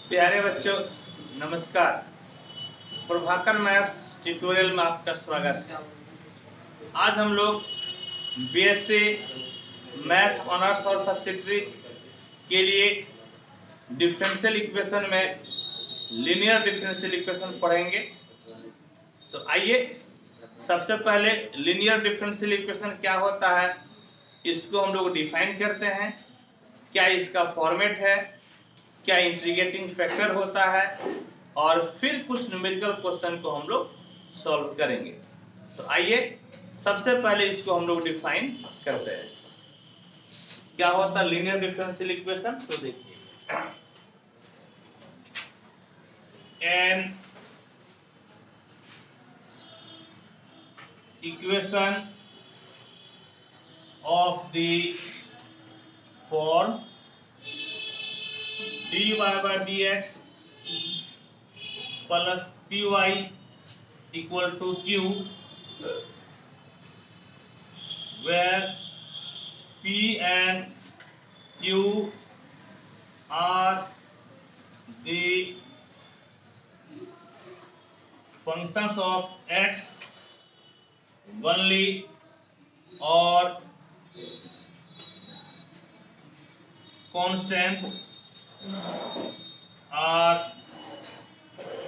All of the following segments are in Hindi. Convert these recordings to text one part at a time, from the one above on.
प्यारे बच्चों नमस्कार। प्रभाकर मैथ्स ट्यूटोरियल में आपका स्वागत है। आज हम लोग बीएससी मैथ ऑनर्स और सब्सिडियरी के लिए डिफरेंशियल इक्वेशन में लीनियर डिफरेंशियल इक्वेशन पढ़ेंगे। तो आइए सबसे पहले लीनियर डिफरेंशियल इक्वेशन क्या होता है इसको हम लोग डिफाइन करते हैं। क्या इसका फॉर्मेट है, क्या इंटीग्रेटिंग फैक्टर होता है, और फिर कुछ न्यूमेरिकल क्वेश्चन को हम लोग सॉल्व करेंगे। तो आइए सबसे पहले इसको हम लोग डिफाइन करते हैं। क्या होता है लीनियर डिफरेंशियल इक्वेशन? तो देखिए, an equation of the form dy by dx plus py equal to q, where p and q are the functions of x only or constants are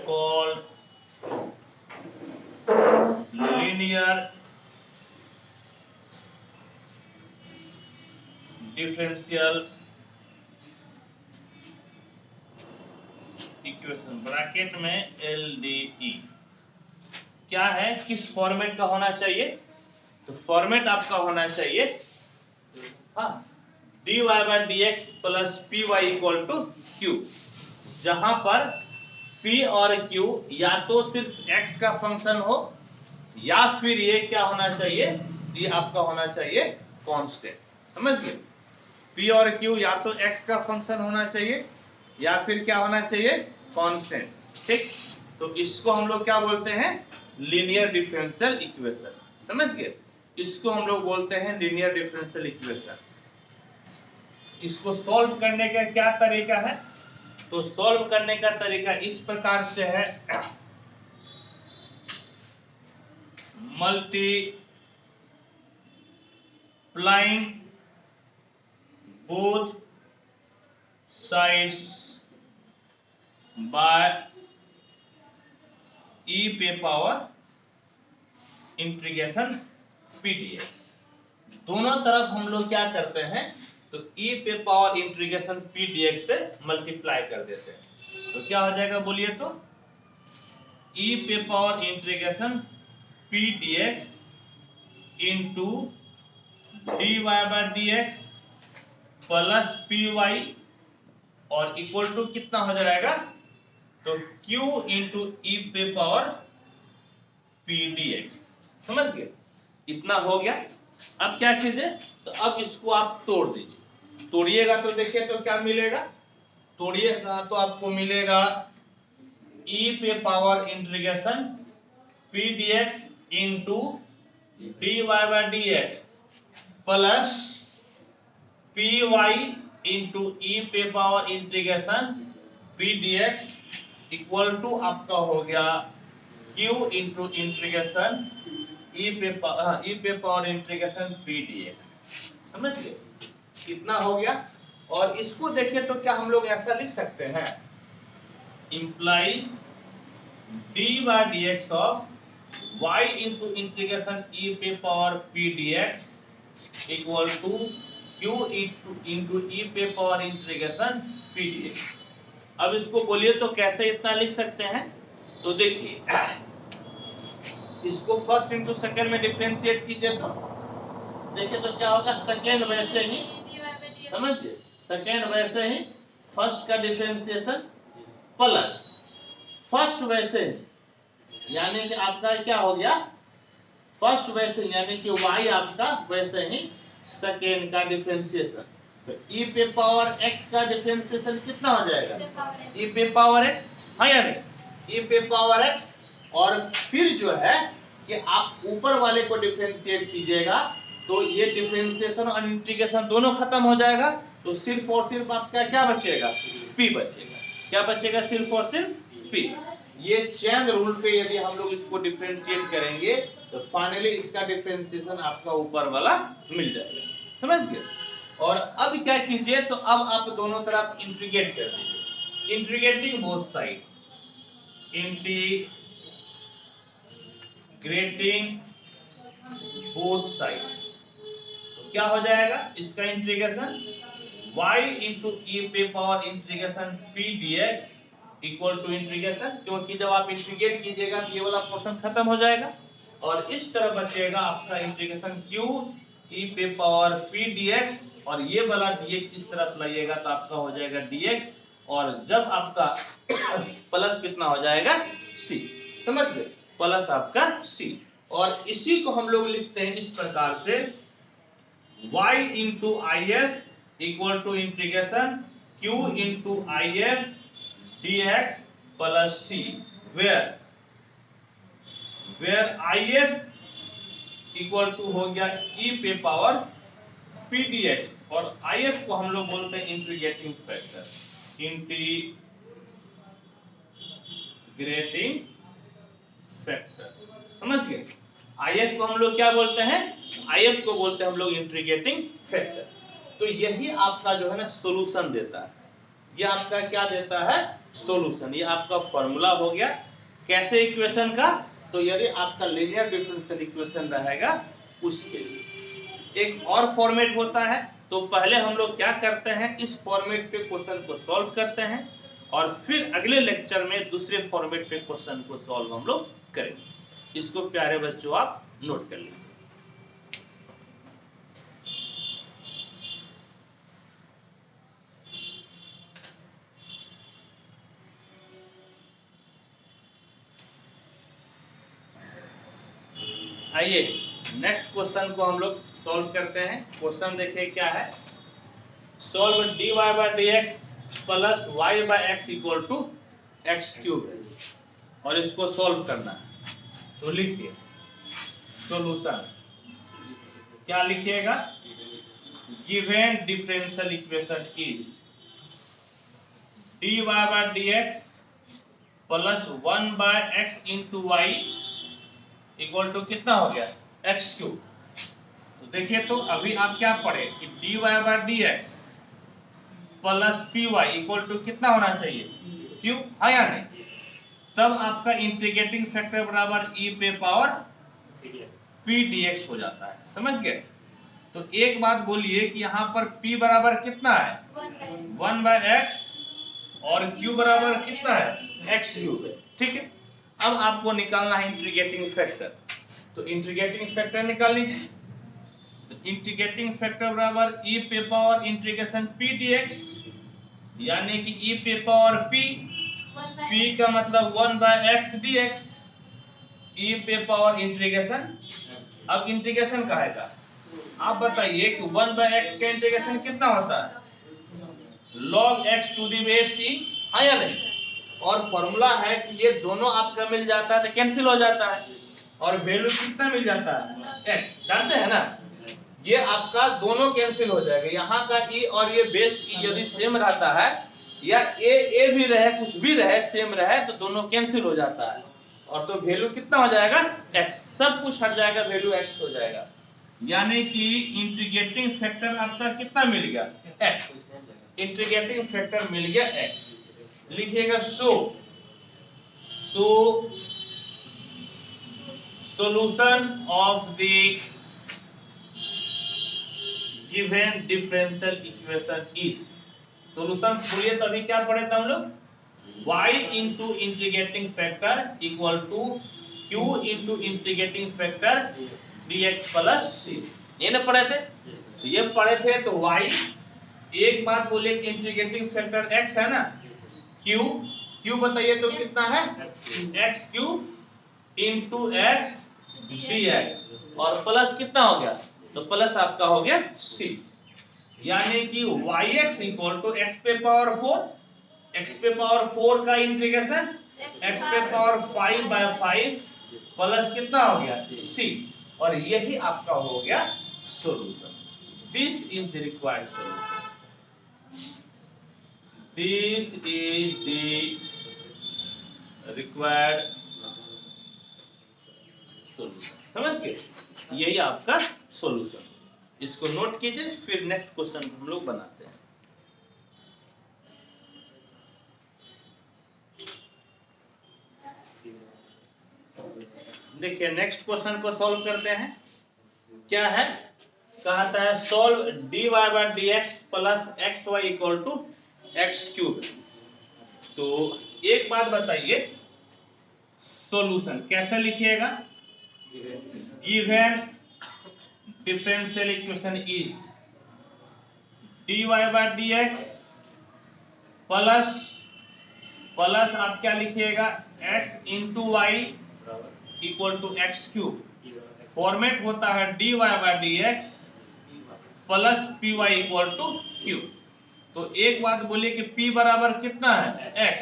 called linear differential equation, bracket में LDE। क्या है, किस फॉर्मेट का होना चाहिए? तो फॉर्मेट आपका होना चाहिए dy by dx plus py equal to q, जहां पर p और q या तो सिर्फ x का फंक्शन हो या फिर ये क्या होना चाहिए, ये आपका होना चाहिए कांस्टेंट। समझ गए? p और q या तो x का फंक्शन होना चाहिए या फिर क्या होना चाहिए, कांस्टेंट। ठीक, तो इसको हम लोग क्या बोलते हैं, लीनियर डिफरेंशियल इक्वेशन। समझ गए? इसको हम लोग बोलते हैं लीनियर डिफरेंशियल इक्वेशन। इसको सॉल्व करने का क्या तरीका है? तो सॉल्व करने का तरीका इस प्रकार से है, multiplying both sides by e पे पावर इंटीग्रेशन p dx। दोनों तरफ हम लोग क्या करते हैं, तो e पे पावर इंटीग्रेशन p dx से मल्टीप्लाई कर देते हैं। तो क्या हो जाएगा बोलिए तो, e पे power integration p dx into dy bye dx plus py और इक्वल टू कितना हो जाएगा, तो q इंटू e पे पावर p dx। समझ गए? इतना हो गया। अब क्या कीजिए, तो अब इसको आप तोड़ दीजिए। तोड़िएगा तो देखिए तो क्या मिलेगा, तोड़िएगा तो आपको मिलेगा e पे power integration p dx into dy bye dx plus py into e पे power integration p dx equal to आपका हो गया q इंटू इंटीग्रेशन e पे पावर इंटीग्रेशन p dx। समझ गए? कितना हो गया। और इसको देखिए तो क्या हम लोग ऐसा लिख सकते हैं, implies dy by dx of y into integration e पे power p dx equal to q into e पे पावर इंटीग्रेशन p dx। अब इसको बोलिए तो कैसे इतना लिख सकते हैं, तो देखिए इसको फर्स्ट इंटू सेकेंड में डिफरेंशिएट कीजिए तो देखिए तो क्या होगा, सेकेंड वैसे ही, समझिए, सेकेंड वैसे ही फर्स्ट का डिफरेंशिएशन प्लस फर्स्ट वैसे ही, यानी कि आपका क्या हो गया, फर्स्ट वैसे यानी कि y आपका वैसे ही सेकेंड का डिफरेंशिएशन। तो e पे पावर x का डिफरेंशिएशन कितना हो जाएगा, e पे पावर x, हाँ या नहीं, e पे पावर x। और फिर जो है कि आप ऊपर वाले को डिफरेंशिएट कीजिएगा तो ये डिफरेंशिएशन और इंटीग्रेशन दोनों खत्म हो जाएगा, तो सिर्फ और सिर्फ आपका क्या बचेगा, p बचेगा। क्या बचेगा? सिर्फ और सिर्फ पी। ये चेन रूल पे यदि हम लोग इसको डिफरेंशिएट करेंगे तो फाइनली इसका डिफरेंशिएशन आपका ऊपर वाला मिल जाएगा। समझ गए? और अब क्या कीजिए, तो अब आप दोनों तरफ इंटीग्रेट कर दीजिए। Integrating both side, integrating both side, तो क्या हो जाएगा इसका इंटीग्रेशन? y इंटू ई पे power integration p dx equal to integration, क्योंकि जब आप इंटीग्रेट कीजिएगा तो ये वाला पोर्शन खत्म हो जाएगा और इस तरह बचेगा आपका इंटीग्रेशन q e पे पावर p dx, और ये वाला dx इस तरफ लाइएगा तो आपका हो जाएगा dx, और जब आपका प्लस कितना हो जाएगा? c। समझ गए? प्लस आपका c। और इसी को हम लोग लिखते हैं इस प्रकार से, y into I F equal to integration q into I F dx plus c, where I F equal to हो गया e पे पावर p dx, और आई एफ को हम लोग बोलते हैं इंटीग्रेटिंग फैक्टर, इंटीग्रेटिंग फैक्टर। समझ गए? आईएफ को हम लोग क्या बोलते हैं? आईएफ को बोलते हैं हम लोग इंटीग्रेटिंग फैक्टर। तो यही आपका जो है ना सॉल्यूशन देता है। ये आपका क्या देता है? सॉल्यूशन। ये आपका फॉर्मूला हो गया। कैसे इक्वेशन का? तो यदि आपका लीनियर डिफरेंशियल इक्वेशन रहेगा उसके लिए एक और फॉर्मेट होता है। तो पहले हम लोग क्या करते हैं, इस फॉर्मेट पे क्वेश्चन को सॉल्व करते हैं और फिर अगले लेक्चर में दूसरे फॉर्मेट पे क्वेश्चन को सॉल्व हम लोग करेंगे। इसको प्यारे बच्चों आप नोट कर लीजिए। आइए नेक्स्ट क्वेश्चन को हम लोग सॉल्व करते हैं। क्वेश्चन देखिए क्या है, solve dy bye dx plus y by x equal to X cube, और इसको सॉल्व करना है। तो लिखिए सॉल्यूशन, क्या लिखिएगा? Given differential equation is dy bye dx plus 1 by x into Y equal to कितना हो गया? X cube. तो देखिए, तो अभी आप क्या पढ़े कि dy bye dx plus P Y equal to कितना होना चाहिए? क्यूब, है या नहीं? तब आपका इंटीग्रेटिंग फैक्टर बराबर e पे पावर p dx हो जाता है। समझ गए? तो एक बात बोलिए कि यहाँ पर p बराबर कितना है? 1 बाय x, और q बराबर कितना है? x क्यूब है। ठीक है, अब आपको निकालना है इंटीग्रेटिंग फैक्टर। तो इंटीग्रेटिंग फैक्टर निकाल लीजिए। तो इंटीग्रेटिंग फैक्टर बराबर e पे पावर इंटीग्रेशन p dx, यानी कि e पे पावर p, p का मतलब 1 बाय x dx, e पे पावर इंटीग्रेशन। अब इंटीग्रेशन का है, आप बताइए कि 1 बाय x का इंटीग्रेशन कितना होता है? log x to the base c, है या नहीं? और फॉर्मूला है कि ये दोनों आपका मिल जाता है तो कैंसिल हो जाता है, और वैल्यू कितना मिल जाता है? x। जानते हैं ना, ये आपका दोनों कैंसिल हो जाएगा। यहाँ का e और ये बेस e यदि सेम रहता है, या a भी रहे, कुछ भी रहे, सेम रहे, तो दोनों कैंसिल हो जाता है, और तो वैल्यू कितना हो जाएगा? x। सब कुछ हट जाएगा, वैल्यू x हो जाएगा। यानी कि इंटीग्रेटिंग फैक्टर आपका कितना मिल गया? x। इंटीग्रेटिंग फैक्टर मिल गया x। लिखिएगा so solution of the given differential equation is, solution बोलिए तो अभी क्या पढ़े थे हम लोग? y into integrating factor equal to q into integrating factor dx plus c, ये ना पढ़े थे? ये पढ़े थे। तो y, एक बात बोले कि इंटीग्रेटिंग फैक्टर x है ना, q बताइए तो कितना है? x cube into x dx, और प्लस कितना हो गया? तो प्लस आपका हो गया c, यानी कि yx इक्वल टू x पे पावर 4, x पे पावर 4 का इंटीग्रेशन x पे पावर 5 बाय 5 प्लस कितना हो गया? c, और यही आपका हो गया solution. This is the required solution. This is the required solution. समझ गए? यही आपका सॉल्यूशन। इसको नोट कीजिए, फिर नेक्स्ट क्वेश्चन हम लोग बनाते हैं। देखिए नेक्स्ट क्वेश्चन को सॉल्व करते हैं। क्या है? कहता है solve dy bye dx plus xy equal to X cube. तो एक बात बताइए, सॉल्यूशन कैसे लिखिएगा? Given differential equation is dy bye dx plus आप क्या लिखिएगा? x into Y equal to X cube. Format होता है dy bye dx plus P Y equal to Q. तो एक बात बोलिए कि p बराबर कितना है? x,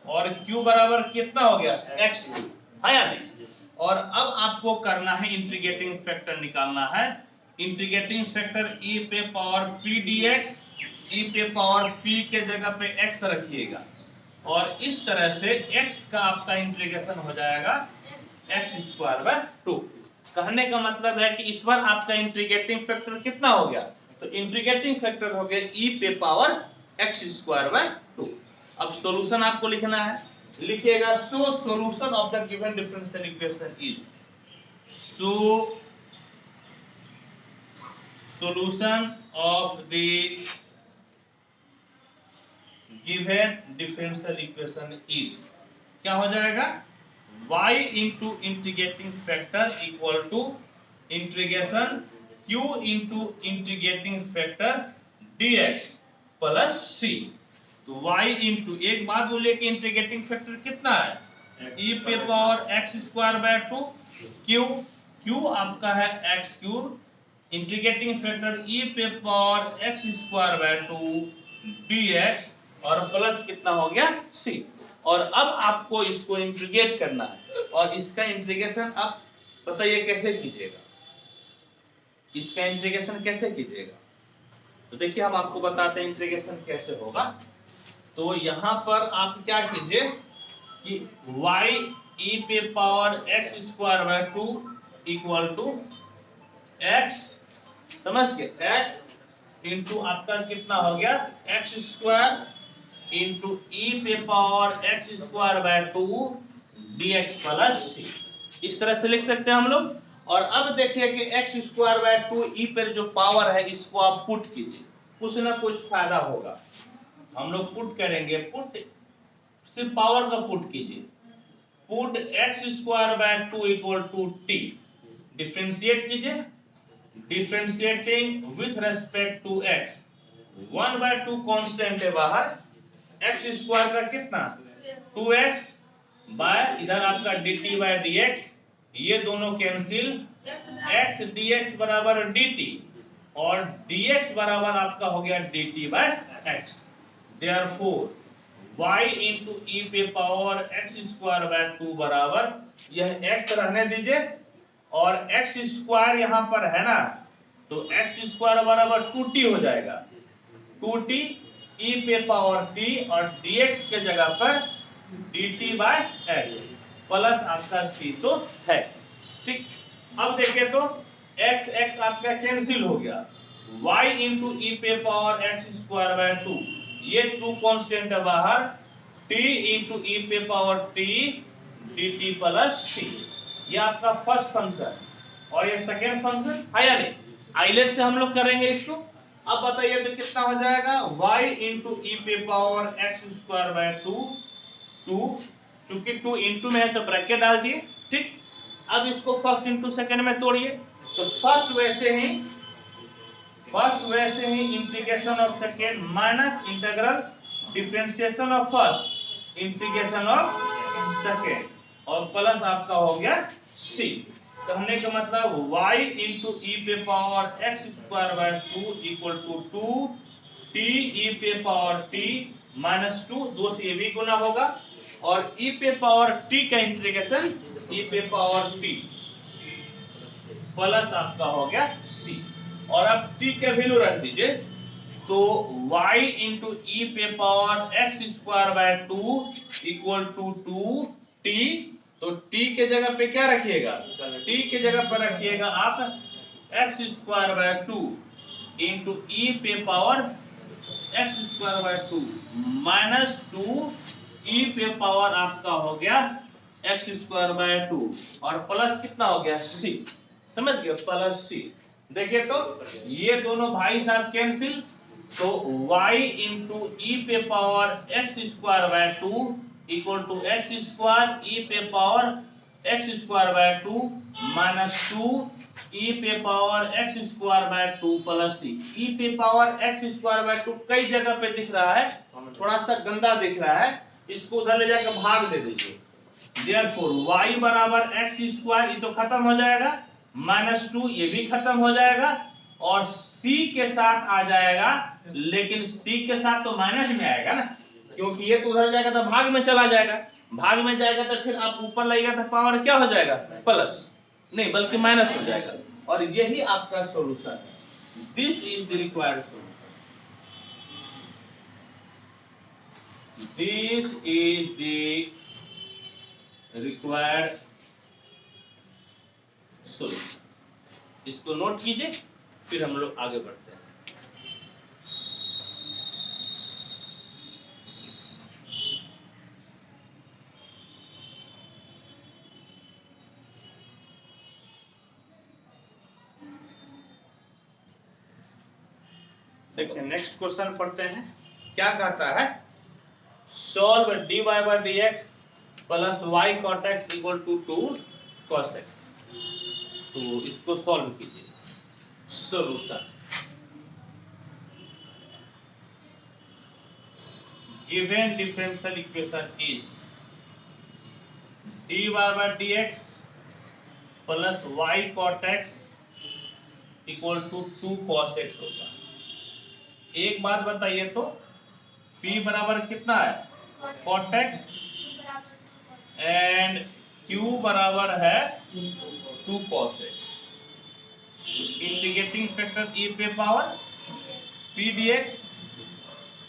और q बराबर कितना हो गया? x क्यूब, है या नहीं? और अब आपको करना है इंटीग्रेटिंग फैक्टर निकालना है। इंटीग्रेटिंग फैक्टर e पे पावर p dx, e पे पावर p के जगह पे x रखिएगा, और इस तरह से x का आपका इंटीग्रेशन हो जाएगा x स्क्वायर बाय 2। कहने का मतलब है कि इस बार आपका इंटीग्रेटिंग फैक्टर कितना हो गया? तो इंटीग्रेटिंग फैक्टर हो गया e पे पावर x स्क्वायर बाय 2। अब सॉल्यूशन आपको लिखना है, लिखिएगा so solution of the given differential equation is, so solution of the given differential equation is, क्या हो जाएगा? y into integrating factor equal to integration q into integrating factor dx plus c। तो y इंटू, एक बात बोलिए कि इंटीग्रेटिंग फैक्टर कितना है? e पे power x square by 2, q आपका है x cube, integrating factor e पे power x square by 2 dx, और प्लस कितना हो गया? c। और अब आपको इसको इंटीग्रेट करना है, और इसका इंटीग्रेशन आप बताइए कैसे कीजिएगा? इसका इंटीग्रेशन कैसे कीजिएगा? तो देखिए हम आपको बताते हैं इंटीग्रेशन कैसे होगा। तो यहां पर आप क्या कीजिए कि y e पे power x square by 2 equal to x, समझ के, x इंटू आपका कितना हो गया? x स्क्वायर इंटू e पे power x square by 2 dx plus c। इस तरह से लिख सकते हैं हम लोग। और अब देखिए कि x स्क्वायर बाय 2 e पर जो पावर है इसको आप पुट कीजिए, कुछ ना कुछ फायदा होगा। हम लोग पुट करेंगे, पुट सिर्फ पावर का पुट कीजिए, put x square by 2 equal to t, differentiate कीजिए, differentiating with respect to x, 1/2 constant है बाहर, x स्क्वायर का कितना? 2x बाय इधर आपका dt बाय dx, ये दोनों कैंसिल, x dx बराबर dt, और dx बराबर आपका हो गया dt by x। Therefore y into e पे पावर x स्क्वायर बाय 2 बराबर, यह x रहने दीजिए, और x स्क्वायर यहां पर है ना, तो x स्क्वायर बराबर 2t हो जाएगा, 2t e पे पावर t, और dx के जगह पर dt बाय x प्लस आपका c तो है। ठीक, अब देखें तो x x आपका कैंसिल हो गया, y इंटू e पे पावर x स्क्वायर बाय 2, ये 2 कांस्टेंट है बाहर, t इंटू e पे power t dt plus c। ये आपका फर्स्ट फंक्शन, और ये सेकेंड फंक्शन है या नहीं? आइलेट से हम लोग करेंगे इसको। अब बताइए तो कितना हो जाएगा? y इंटू ई पे पावर x स्क्वायर बाय 2, चूंकि 2 इंटू में है तो ब्रैकेट डाल दिए। ठीक, अब इसको फर्स्ट इंटू सेकेंड में तोड़िए, तो फर्स्ट वैसे ही integration of second minus integral differentiation of first integration of second, और प्लस आपका हो गया c। कहने का मतलब y इंटू ई पे power x square by 2 equal to 2t e पे पावर t माइनस 2, 2 से ये भी गुना होगा, और e पे पावर t का इंटीग्रेशन e पे पावर t प्लस आपका हो गया c। और अब t का वैल्यू रख दीजिए, तो y इंटू ई पे power x square by 2 equal to 2t। तो t के जगह पे क्या रखिएगा, t के जगह पर रखिएगा आप एक्स स्क्वायर बाय 2 इंटू ई पे power x square by 2 minus 2 e पे पावर आपका हो गया एक्स स्क्वायर बाय 2 और प्लस कितना हो गया c। समझ गए, प्लस c। देखिए तो ये दोनों भाई साहब कैंसिल, तो y इंटू ई पे power x square by 2 equal to x square e पे power x square by 2 minus 2 e पे power x square by 2 plus c. E पे पावर एक्स स्क्वायर बाय 2 कई जगह पे दिख रहा है, थोड़ा सा गंदा दिख रहा है, इसको उधर ले जाकर भाग दे दीजिए। देयरफॉर y बराबर एक्स स्क्वायर, ये तो खत्म हो जाएगा, माइनस 2 ये भी खत्म हो जाएगा और c के साथ आ जाएगा, लेकिन c के साथ तो माइनस में आएगा ना, क्योंकि ये तो उधर जाएगा तो भाग में चला जाएगा, भाग में जाएगा तो फिर आप ऊपर लाइएगा तो पावर क्या हो जाएगा, प्लस नहीं बल्कि माइनस हो जाएगा। और यही आपका सॉल्यूशन है। This is the required solution, this is the required solution. इसको नोट कीजिए, फिर हम लोग आगे बढ़ते हैं। देखिए नेक्स्ट क्वेश्चन पढ़ते हैं। क्या कहता है, solve dy by dx plus y cot x equal to 2 cos x। तो इसको सॉल्व कीजिए। Solution, given differential equation is dy by dx plus y cot x equal to 2 cos x होगा। एक बात बताइए तो p बराबर कितना है, cot x एंड q बराबर है 2 cos x। Integrating factor e पे पावर p dx,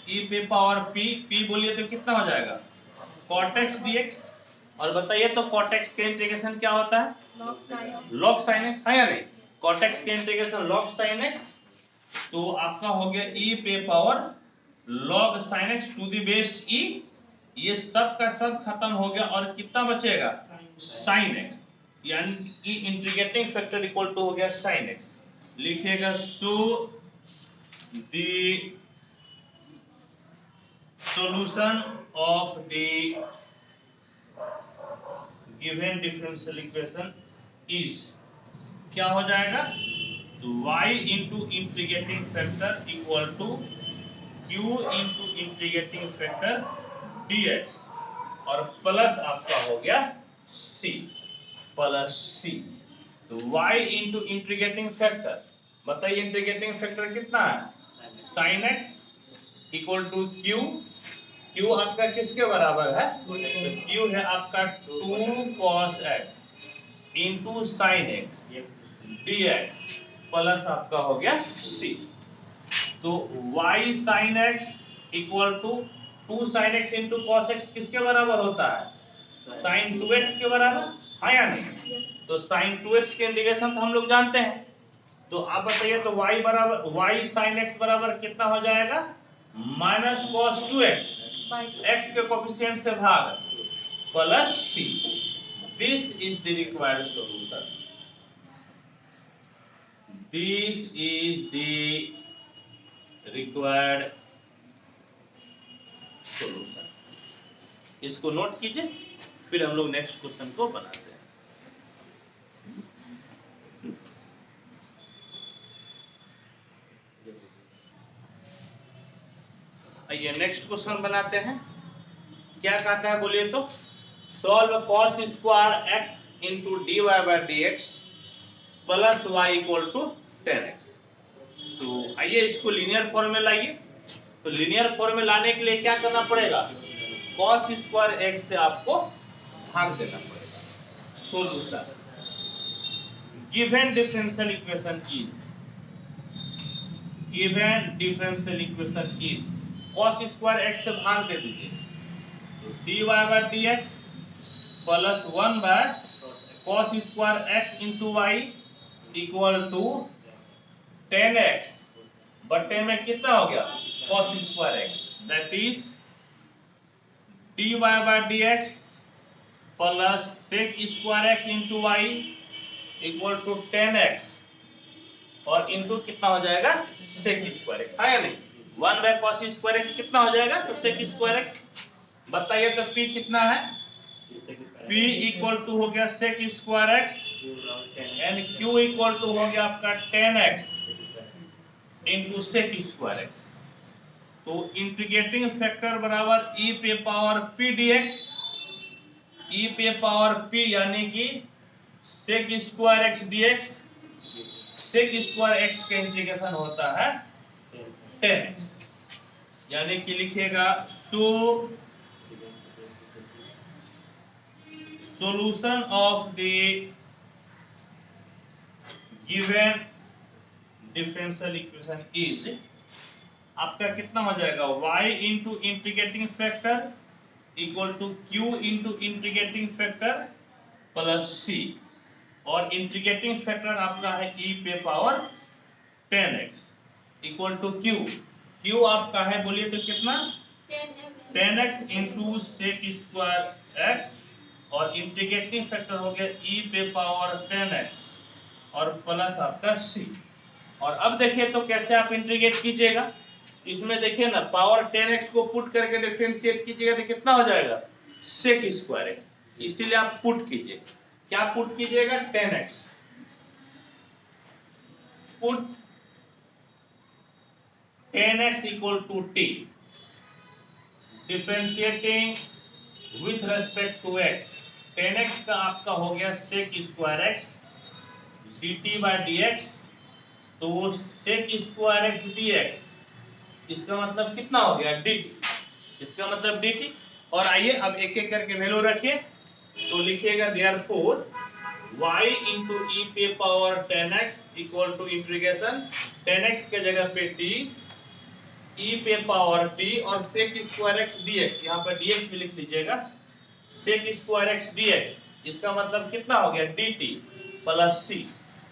e पे पावर p बोलिए तो कितना हो जाएगा, cot x dx। और बताइए तो cot x का इंटीग्रेशन क्या होता है, log sin x, है या नहीं, cot x का इंटीग्रेशन log sin x। तो आपका हो गया e पे power log sin x to the base e, ये सब का सब खत्म हो गया और कितना बचेगा, sin x, यानी कि इंटीग्रेटिंग फैक्टर इक्वल टू हो गया sin x। लिखिएगा so the solution of the given differential equation is, क्या हो जाएगा, y into integrating factor equal to q into integrating factor dx और प्लस आपका हो गया c, प्लस c। तो y इंटू इंटीग्रेटिंग फैक्टर, बताइए इंटीग्रेटिंग फैक्टर कितना है, sin x equal to q आपका किसके बराबर है, तो q है आपका 2 cos x into sin x dx plus आपका हो गया c। तो y sin x equal to 2 sin x into cos x किसके बराबर होता है, sin 2x के बराबर, हाँ या नहीं। तो sin 2x के इंटीग्रेशन तो हम लोग जानते हैं, तो आप बताइए तो y बराबर y sin x बराबर कितना हो जाएगा, माइनस cos 2x, x के कोफिशिएंट से भाग plus c। This is the required solution, this is the required solution. इसको नोट कीजिए, फिर हम लोग नेक्स्ट क्वेश्चन को बनाते हैं। आइए नेक्स्ट क्वेश्चन बनाते हैं। क्या कहता है बोलिए तो, solve cos square x into dy bye dx plus y equal to 10x। तो आइए इसको लीनियर फॉर्म में लाइए। तो लीनियर फॉर्म में लाने के लिए क्या करना पड़ेगा, cos स्क्वायर x से आपको भाग देना पड़ेगा। Solution, given differential equation is given differential equation is, cos square x से भाग दे दीजिए, तो dy bye dx plus 1 by cos square x into Y equal to 10x बट्टे में कितना हो गया cos square x, that is dy bye dx plus sec square x into Y equal to 10x और इंटू कितना हो जाएगा sec स्क्वायर x, है या नहीं। 1 बाय cos स्क्वायर x कितना हो जाएगा तो sec स्क्वायर x, बताइए तो p कितना है, p इक्वल टू हो गया sec square x and q equal to हो गया आपका 10x इंटू sec स्क्वायर x। तो इंटीग्रेटिंग फैक्टर बराबर e पे पावर p dx, e पे पावर p यानी कि sec square x dx, sec square x का इंटीग्रेशन होता है 10x, यानी कि लिखिएगा solution of the given differential equation is, आपका कितना हो जाएगा y into integrating factor equal to q into integrating factor plus c, और इंटीग्रेटिंग फैक्टर आपका है e पे power 10x equal to q आपका है बोलिए तो कितना 10x into sec square x और इंटीग्रेटिंग फैक्टर हो गया e पे पावर 10x और प्लस आपका c। और अब देखिए तो कैसे आप इंटीग्रेट कीजिएगा, इसमें देखिए ना पावर 10x को पुट करके डिफरेंशिएट कीजिएगा तो कितना हो जाएगा सेक स्क्वायर x, इसीलिए आप पुट कीजिए, क्या पुट कीजिएगा 10x, put 10x equal to t, differentiating with respect to x, 10x का आपका हो गया sec square x dt by dx, तो सेक स्क्वायर x dx इसका मतलब कितना हो गया dt, इसका मतलब dt। और आइए अब एक एक करके वैल्यू रखिए, तो लिखिएगा देयरफॉर y इंटू e पे power 10x equal to integration 10x के जगह पे t e पे पावर t और sec स्क्वायर x dx, यहाँ पर dx भी लिख लीजिएगा, sec स्क्वायर x dx इसका मतलब कितना हो गया dt प्लस c।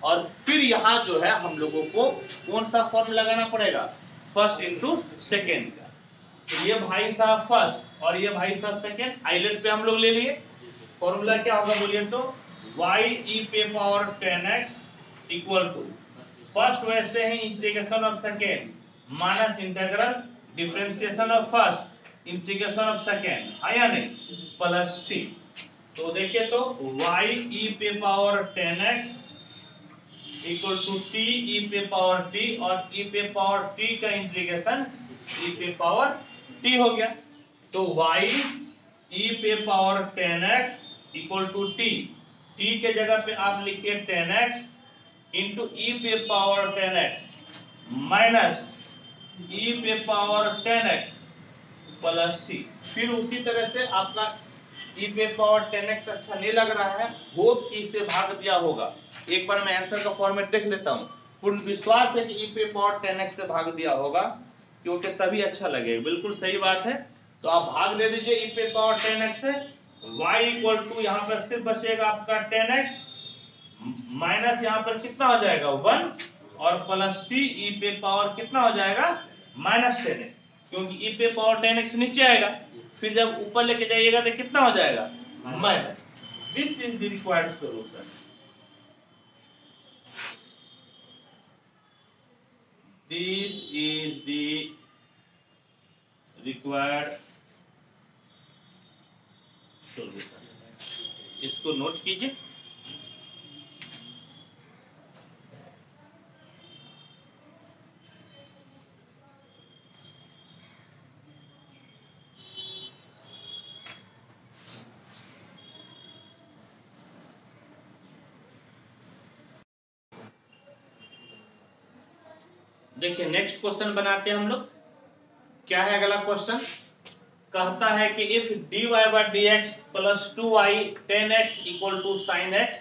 और फिर यहाँ जो है हम लोगों को कौन सा फॉर्म लगाना पड़ेगा, फर्स्ट इंटू सेकेंड का, तो ये भाई साहब फर्स्ट और ये भाई साहब सेकेंड, आइलेट पे हम लोग ले लिए, फॉर्मूला क्या होगा बोलिए तो y e पे power 10x equal to first वैसे ही integration of second minus integral differentiation of first integration of second, है या नहीं, प्लस c। तो देखिए तो y e पे power 10x equal to t e पे पावर t और e पे पावर t का इंटीग्रेशन e पे पावर t हो गया, तो y e पे power 10x equal to t, t के जगह पे आप लिखिए 10x इंटू e पे पावर 10x माइनस e पे पावर 10x प्लस c। फिर उसी तरह से आपका e पे पावर 10x अच्छा नहीं लग रहा है, होप कि इसे भाग दिया होगा, एक बार मैं आंसर का फॉर्मेट देख लेता हूं, पूर्ण विश्वास है कि e पे पावर 10x से भाग दिया होगा क्योंकि तभी अच्छा लगेगा, बिल्कुल सही बात है। तो आप भाग दे दीजिए e पे पावर 10x से, y इक्वल टू यहाँ पर सिर्फ बचेगा आपका 10x माइनस यहाँ पर कितना हो जाएगा 1 और प्लस c e पे पावर कितना हो जाएगा माइनस 10x, क्योंकि e पे पावर 10x नीचे आएगा, फिर जब ऊपर लेके जाइएगा तो कितना हो जाएगा minus. This is the required solution, this is the required solution, इसको नोट कीजिए। देखिए नेक्स्ट क्वेश्चन बनाते हैं हम लोग, क्या है अगला क्वेश्चन, कहता है कि if dy by dx plus 2y 10x equal to sin x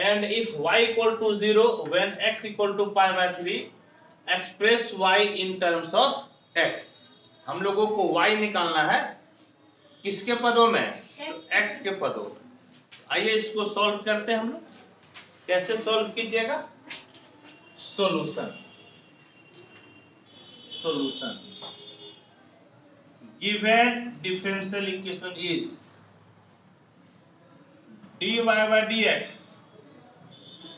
and if y equal to 0 when x equal to pi by 3 express y in terms of x। हम लोगों को y निकालना है किसके पदों में? तो x के पदों में। आइए इसको सॉल्व करते हैं हम लोग। कैसे सॉल्व कीजिएगा? Solution given differential equation is dy by dx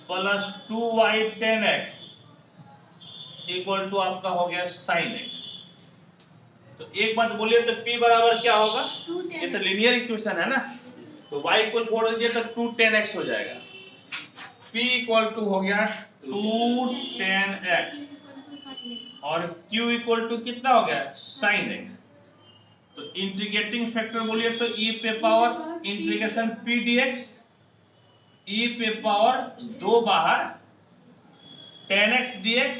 plus 2y tan x equal to आपका हो गया sin x। तो एक बात बोलिए तो p बराबर क्या होगा? ये तो लीनियर इक्वेशन है ना, तो y को छोड़ दीजिए तो 2 tan x हो जाएगा। p इक्वल टू हो गया 2 tan x और q इक्वल टू कितना हो गया? sin x। तो इंटीग्रेटिंग फैक्टर बोलिए तो e पे power integration p dx, e पे पावर 2 बाहर tan x dx,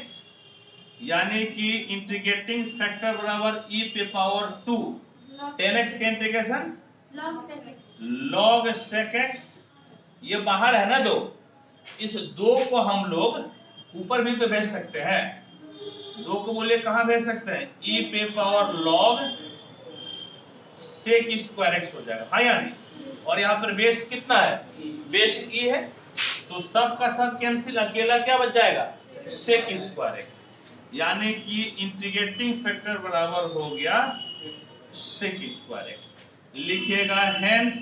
यानी कि इंटीग्रेटिंग फैक्टर बराबर e पे पावर 2 tan x का इंटीग्रेशन log sec x। ये बाहर है ना 2, इस 2 को हम लोग ऊपर भी तो भेज सकते हैं। 2 को बोलिए कहां भेज सकते हैं? e पे power log sec square x हो जाएगा, हाँ या नहीं? और यहाँ पर बेस कितना है? बेस e है, तो सब का सब कैंसिल, अकेला क्या बच जाएगा? sec स्क्वायर x, यानी कि इंटीग्रेटिंग फैक्टर बराबर हो गया sec स्क्वायर x। लिखिएगा hence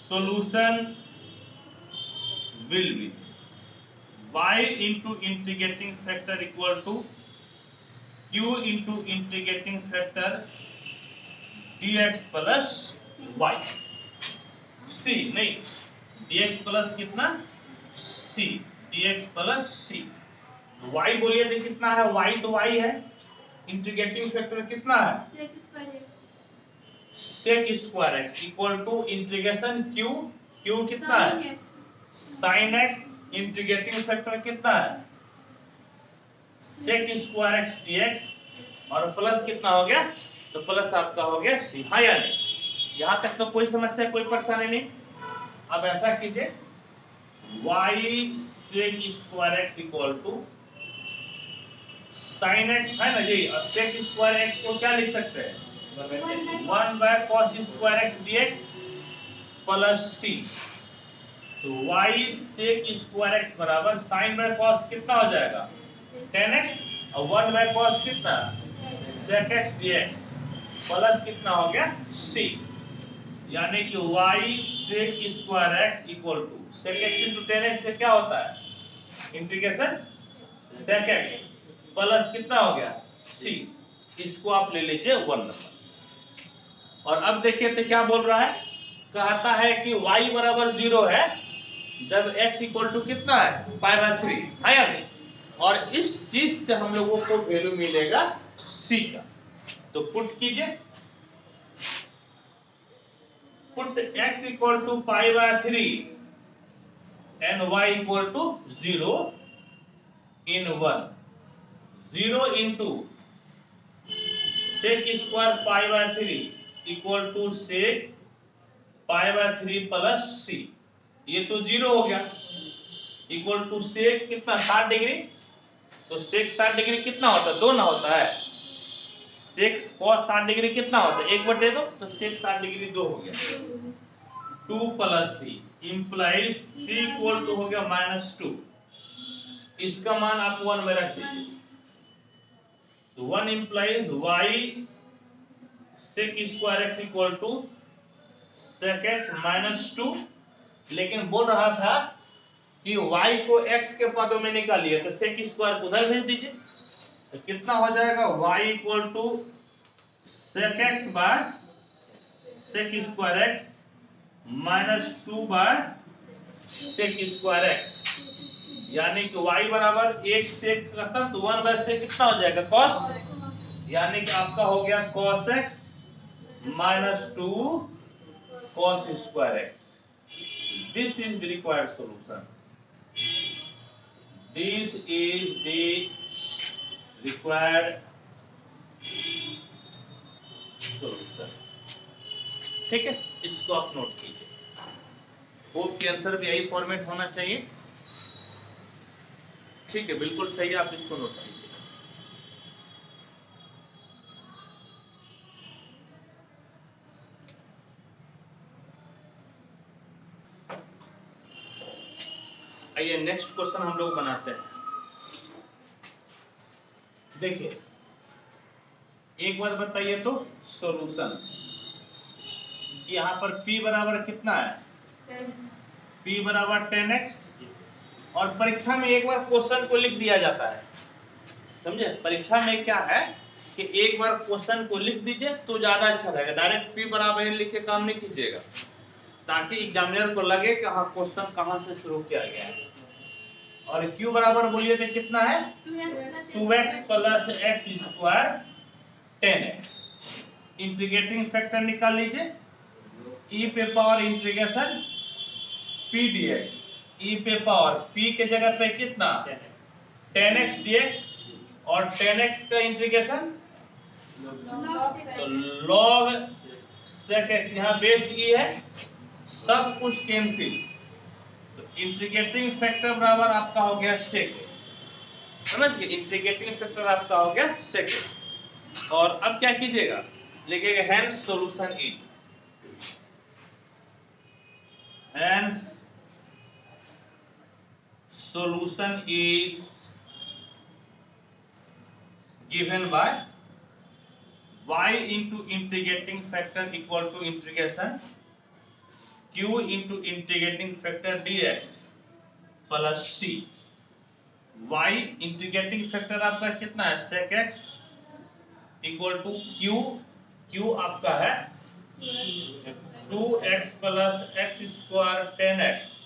solution will be y into integrating factor equal to q into integrating factor dx plus y। c नहीं, dx प्लस कितना? c, dx plus c। y बोलिए तो कितना है? y तो y है, इंटीग्रेटिंग फैक्टर कितना है? sec square x equal to integration q, q कितना है? sin x, इंटीग्रेटिंग फैक्टर कितना है? sec स्क्वायर x dx और प्लस कितना हो गया? तो प्लस आपका हो गया c, हाँ या नहीं? यहां तक तो कोई समस्या, कोई परेशानी नहीं। अब ऐसा कीजिए y sec square x equal to sin x है ना जी, और sec स्क्वायर x को क्या लिख सकते हैं? 1 by cos square x dx plus c। तो y sec स्क्वायर x बराबर sin by cos कितना हो जाएगा? tan x और 1 by cos कितना? sec x dx प्लस कितना हो गया? c, यानी कि y sec square x equal to sec x into tan x से क्या होता है? इंटीग्रेशन sec x प्लस कितना हो गया? c। इसको आप ले लीजिए 1 नंबर। और अब देखिए तो क्या बोल रहा है? कहता है कि y बराबर 0 है जब x इक्वल टू कितना है? π/3, है या नहीं? और इस चीज से हम लोगों को वैल्यू मिलेगा c का। तो पुट कीजिए, put x equal to π/3 and y equal to 0 इन 1, 0 into sec square π/3 equal to sec π/3 plus c। ये तो 0 हो गया, इक्वल टू sec कितना? 60 डिग्री। तो sec 60 डिग्री कितना होता है? 2 ना होता है। sec cos 60 डिग्री कितना होता है? 1/2, तो sec 60 डिग्री 2 हो गया। 2 plus c implies c equal to हो गया -2। इसका मान आप 1 में रख दीजिए। तो 1 implies y sec square x equal to sec x -2। लेकिन बोल रहा था कि y को x के पदों में निकालिए, तो sec स्क्वायर उधर भेज दीजिए। तो कितना हो जाएगा? y equal to sec x by sec square x -2 by sec square x, यानी कि y बराबर 1 sec करता तो 1 बाय sec कितना हो जाएगा? cos, यानी कि आपका हो गया cos x -2 cos square x। This is the required solution. This is the required solution. ठीक है, इसको आप नोट कीजिए। होप की आंसर भी यही फॉर्मेट होना चाहिए। ठीक है, बिल्कुल सही है, आप इसको नोट कीजिए। आइए नेक्स्ट क्वेश्चन हम लोग बनाते हैं। देखिए एक बार बताइए तो सॉल्यूशन, यहाँ पर P बराबर कितना है, P बराबर 10x, और परीक्षा में एक बार क्वेश्चन को लिख दिया जाता है, समझे। परीक्षा में क्या है कि एक बार क्वेश्चन को लिख दीजिए तो ज्यादा अच्छा रहेगा, डायरेक्ट P बराबर लिख के काम नहीं कीजिएगा, ताकि एग्जामिनर को लगे कि हाँ क्वेश्चन कहाँ से शुरू किया गया है। और Q बराबर बोलिए तो कितना है, 2x plus x square 10x। Integrating factor निकाल लीजिए, e पे power integration p dx, e पे पावर p के जगह पे कितना 10x dx, और 10x का इंटीग्रेशन तो log sec x, यहाँ बेस e है, सब कुछ कैंसिल, तो इंटीग्रेटिंग फैक्टर बराबर आपका हो गया sec, समझ गए। इंटीग्रेटिंग फैक्टर आपका हो गया sec। और अब क्या कीजिएगा, लिखिएगा hence solution is, hence solution is given by y into integrating factor equal to integration q into integrating factor dx plus c। y integrating factor आपका कितना है sec x equal to q आपका है 2x plus x square 10x,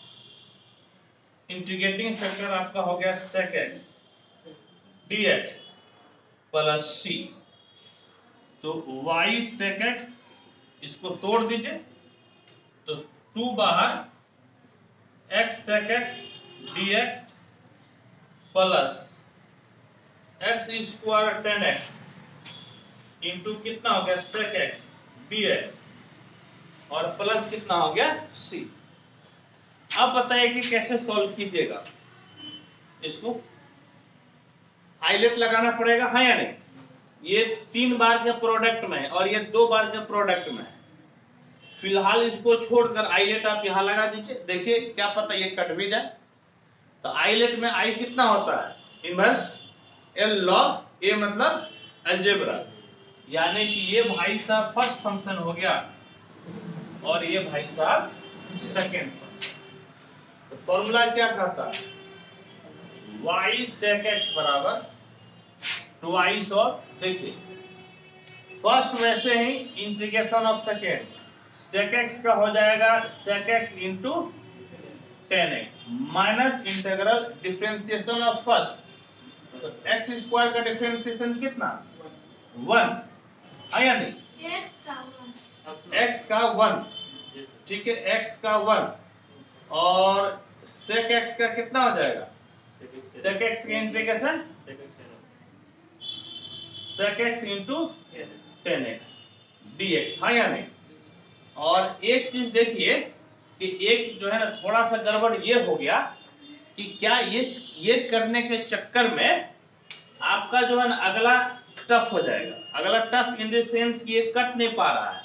integrating factor आपका हो गया sec x dx plus c। तो y sec x इसको तोड़ दीजिए, तो 2 बाहर x sec x dx plus x square 10x into कितना हो गया sec x dx, और प्लस कितना हो गया c। अब बताइए कि कैसे सॉल्व कीजिएगा इसको, हाईलाइट लगाना पड़ेगा, हाँ या नहीं। ये 3 बार के प्रोडक्ट में है और ये 2 बार के प्रोडक्ट में है, फिलहाल इसको छोड़कर आइलेट आप यहां लगा दीजिए, देखिए क्या पता ये कट भी जाए। तो आइलेट में आई कितना होता है, इनवर्स एल लॉग ए, मतलब अलजेब्रा, यानी कि ये भाई साहब फर्स्ट फंक्शन हो गया और ये भाई साहब सेकेंड फंक्शन। तो फॉर्मूला क्या कहता है, y sec x बराबर ट्वाइस ऑफ, देखिए फर्स्ट वैसे ही integration of second, sec x का हो जाएगा sec x into 10x minus integral differentiation of first, तो x स्क्वायर का डिफरेंशिएशन कितना 1, आया नहीं, x का 1, ठीक है, x का 1, और sec x का कितना हो जाएगा, sec x का integration sec x into 10x dx, हाँ या नहीं। और एक चीज देखिए कि एक जो है ना थोड़ा सा गड़बड़ ये हो गया कि क्या ये करने के चक्कर में आपका जो है ना अगला टफ हो जाएगा। अगला टफ इन द सेंस कि ये कट नहीं पा रहा है।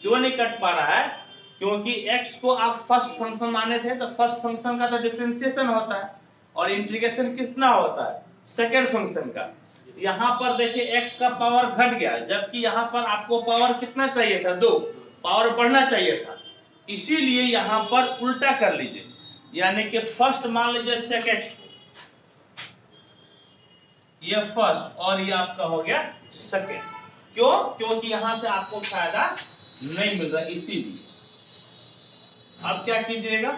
क्यों नहीं कट पा रहा है, क्योंकि x को आप फर्स्ट फंक्शन माने थे, तो फर्स्ट फंक्शन का तो डिफरेंशिएशन होता है और इंटीग्रेशन कितना होता है सेकेंड फंक्शन का। यहाँ पर देखिए x का पावर घट गया, जबकि यहाँ पर आपको पावर कितना चाहिए था 2, पावर बढ़ना चाहिए था, इसीलिए यहाँ पर उल्टा कर लीजिए, यानी कि फर्स्ट मान लीजिए sec x को, ये फर्स्ट और ये आपका हो गया सेकेंड। क्यों, क्योंकि यहां से आपको फायदा नहीं मिल रहा, इसीलिए। अब क्या कीजिएगा,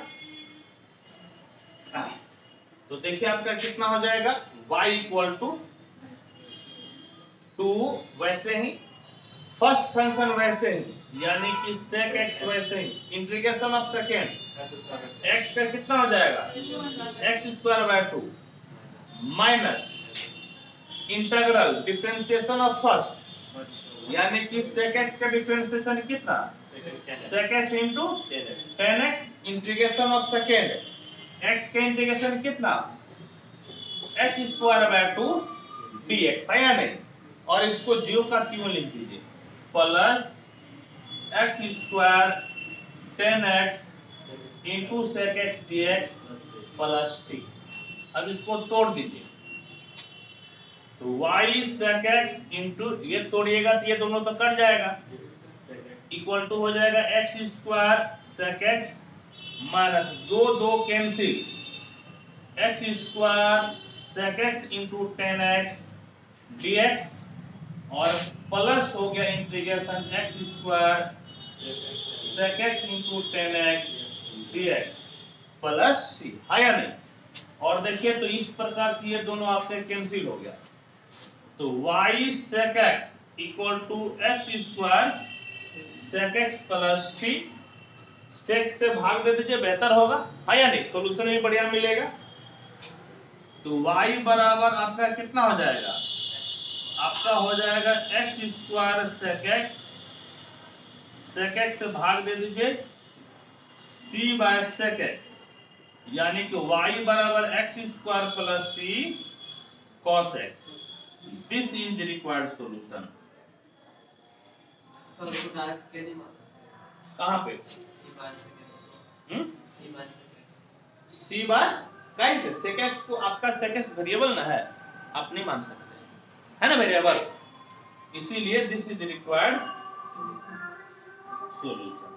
तो देखिए आपका कितना हो जाएगा y इक्वल टू 2, वैसे ही फर्स्ट फंक्शन वैसे ही, यानी कि sec x वैसे ही, इंटीग्रेशन ऑफ सेकेंड x का कितना हो जाएगा x square by 2 minus integral differentiation of first, यानी कि sec x का डिफरेंशिएशन कितना sec x into 10x integration of second, x का इंटीग्रेशन कितना एक्स स्क्वायर बाय 2 dx है या नहीं, और इसको ज्यो का त्यों लिख दीजिए, plus x square 10x into sec x d x plus c. अब इसको तोड़ दीजिए, तो y sec x इंटू, ये तोड़िएगा तो ये दोनों तो कट जाएगा, इक्वल टू हो जाएगा x square sec x minus दो दो cancel, x square sec x into 10x dx और प्लस हो गया integration x square sec x into 10x dx plus c, है या नहीं। और देखिए तो इस प्रकार से ये दोनों आपसे कैंसिल हो गया, तो y sec x equal to x square sec x plus c, sec से भाग दे दीजिए, बेहतर होगा है या नहीं, सॉल्यूशन भी बढ़िया मिलेगा। तो y बराबर आपका कितना हो जाएगा, आपका हो जाएगा एक्स स्क्वायर sec x से भाग दे दीजिए c बाय sec x, यानी कि y बराबर x square plus c cos x। This is the required solution. Sir उसको डायरेक्ट क्या नहीं मान सकते? कहां पे c by sec c by कैसे sec x को, आपका sec x वेरिएबल ना है, आप नहीं मान सकते है ना वेरिएबल, इसीलिए this is the required solution.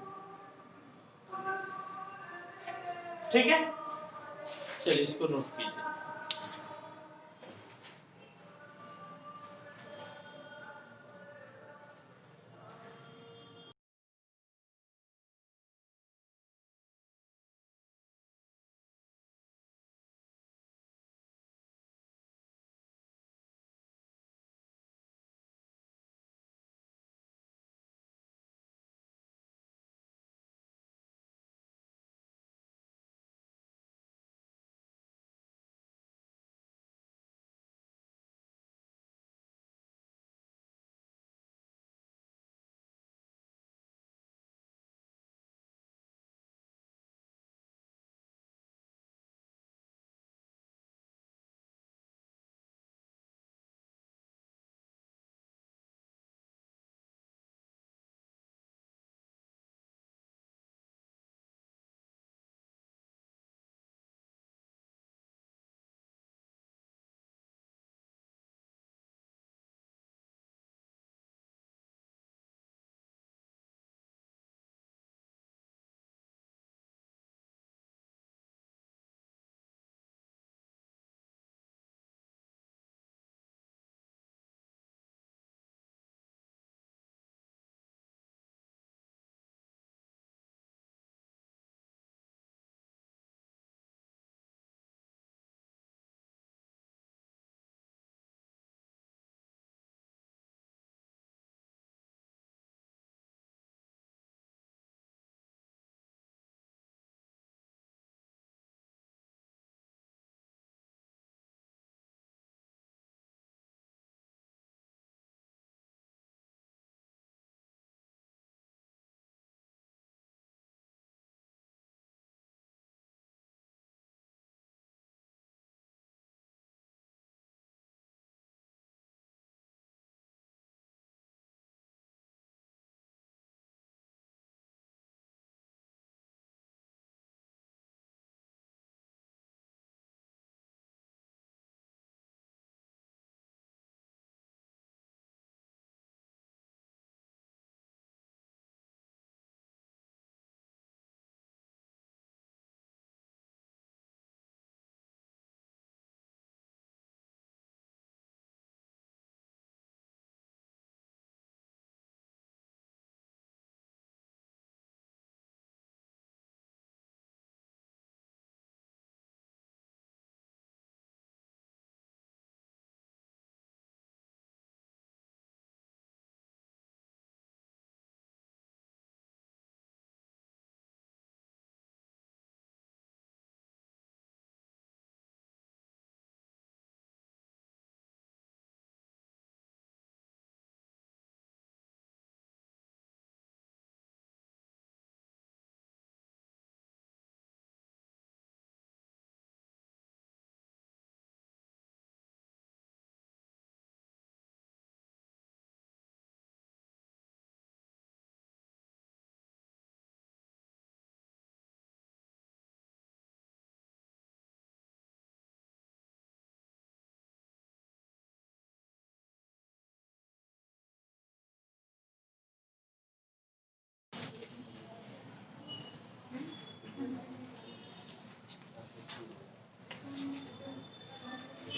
ठीक है, चलिए इसको नोट कीजिए।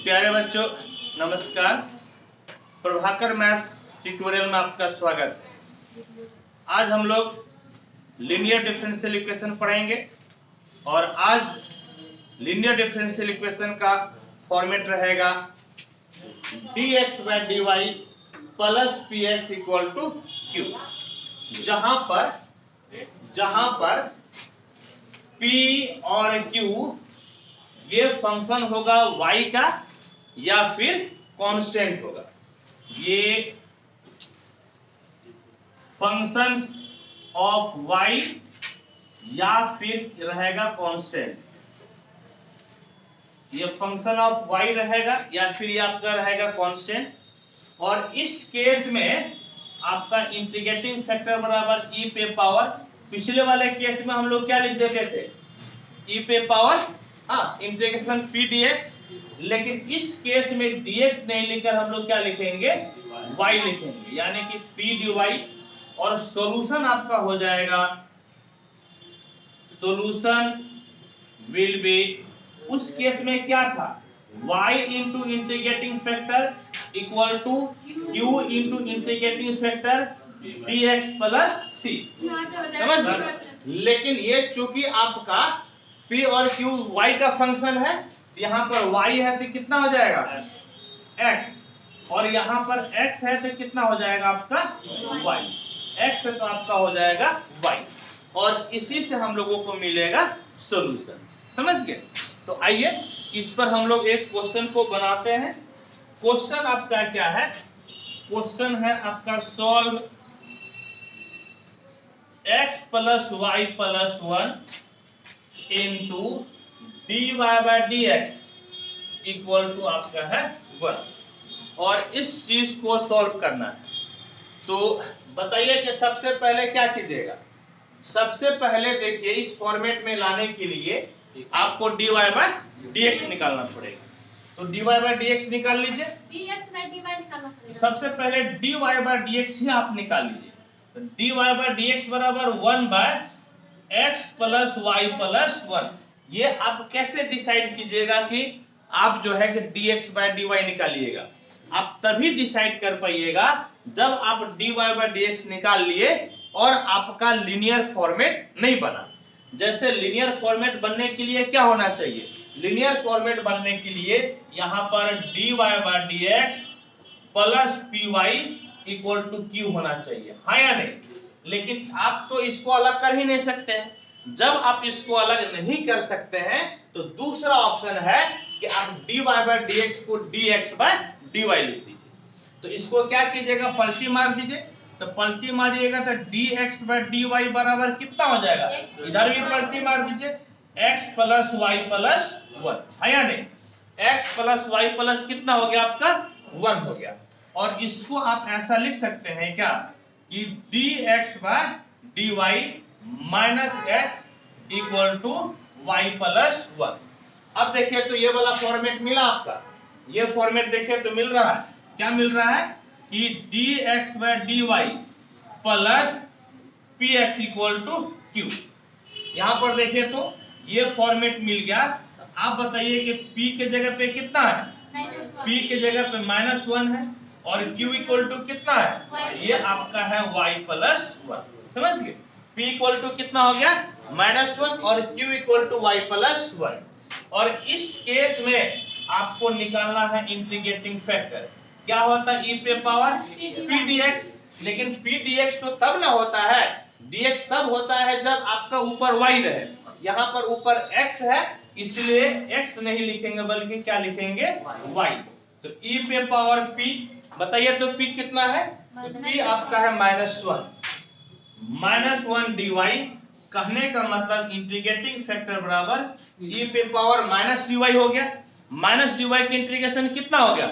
प्यारे बच्चों नमस्कार। प्रभाकर मैथ्स ट्यूटोरियल में आपका स्वागत है। आज हम लोग लीनियर डिफरेंशियल इक्वेशन पढ़ेंगे और आज लीनियर डिफरेंशियल इक्वेशन का फॉर्मेट रहेगा dx by dy plus px equal to q, जहां पर p और q ये फंक्शन होगा y का या फिर कांस्टेंट होगा। ये फंक्शन ऑफ y या फिर रहेगा कांस्टेंट। ये फंक्शन ऑफ y रहेगा या फिर ये आपका रहेगा कांस्टेंट। और इस केस में आपका इंटीग्रेटिंग फैक्टर बराबर e पे पावर, पिछले वाले केस में हम लोग क्या लिख देते थे e पे पावर इंटीग्रेशन p dx, लेकिन इस केस में dx नहीं लिखकर हम लोग क्या लिखेंगे y लिखेंगे, यानी कि p dy। और सॉल्यूशन आपका हो जाएगा, सॉल्यूशन विल बी, उस केस में क्या था y into integrating factor equal to q into integrating factor dx plus c, समझ गए। लेकिन ये चूंकि आपका p और q y का फंक्शन है, यहाँ पर y है तो कितना हो जाएगा x, और यहाँ पर x है तो कितना हो जाएगा आपका y, x है तो आपका हो जाएगा y, और इसी से हम लोगों को मिलेगा सॉल्यूशन, समझ गए। तो आइए इस पर हम लोग एक क्वेश्चन को बनाते हैं। क्वेश्चन आपका क्या है, क्वेश्चन है आपका solve x plus y plus 1 into dy bye dx equal to आपका है 1, और इस चीज को सॉल्व करना है। तो बताइए कि सबसे पहले क्या कीजिएगा। सबसे पहले देखिए इस फॉर्मेट में लाने के लिए आपको dy बाय dx निकालना पड़ेगा। तो dy बाय dx निकाल लीजिए, dx बाय dy निकालना पड़ेगा। सबसे पहले dy बाय dx ही आप निकाल लीजिए। तो dy बाय dx बराबर 1 by x plus y plus 1। ये आप कैसे डिसाइड कीजिएगा कि आप जो है कि dx बाय dy निकालिएगा। आप तभी डिसाइड कर पाइएगा जब आप dy बाय dx निकाल लिए और आपका लीनियर फॉर्मेट नहीं बना। जैसे लीनियर फॉर्मेट बनने के लिए क्या होना चाहिए, लीनियर फॉर्मेट बनने के लिए यहाँ पर dy bye dx plus py equal to q होना चाहिए, हाँ या नहीं। लेकिन आप तो इसको अलग कर ही नहीं सकते हैं। जब आप इसको अलग नहीं कर सकते हैं तो दूसरा ऑप्शन है कि आप dy बाय dx को dx बाय dy लिख दीजिए। तो इसको क्या कीजिएगा, पलटी मार दीजिए। तो पलटी मारिएगा तो dx बाय dy बराबर कितना हो जाएगा, इधर भी पलटी मार दीजिए, x प्लस y प्लस 1, है या नहीं। x प्लस y प्लस कितना हो गया आपका 1 हो गया। और इसको आप ऐसा लिख सकते हैं क्या कि dx by dy minus x equal to y plus 1। अब देखिए तो ये वाला फॉर्मेट मिला आपका, ये फॉर्मेट देखिए तो मिल रहा है, क्या मिल रहा है कि dx by dy plus px equal to q। यहां पर देखिए तो ये फॉर्मेट मिल गया। आप बताइए कि p के जगह पे कितना है, p के जगह पे -1 है और q इक्वल टू कितना है, ये आपका है y प्लस 1, समझ गए। p इक्वल टू कितना हो गया -1 और q equal to y plus 1। और इस केस में आपको निकालना है इंटीग्रेटिंग फैक्टर, क्या होता है e पे पावर p dx। लेकिन p dx तो तब ना होता है, dx तब होता है जब आपका ऊपर y रहे। यहाँ पर ऊपर x है इसलिए x नहीं लिखेंगे बल्कि क्या लिखेंगे y। तो e पे पावर p, बताइए तो p कितना है, तो p आपका है -1 dy। कहने का मतलब इंटीग्रेटिंग फैक्टर बराबर e पे पावर माइनस dy हो गया। माइनस dy की इंटीग्रेशन कितना हो गया -y,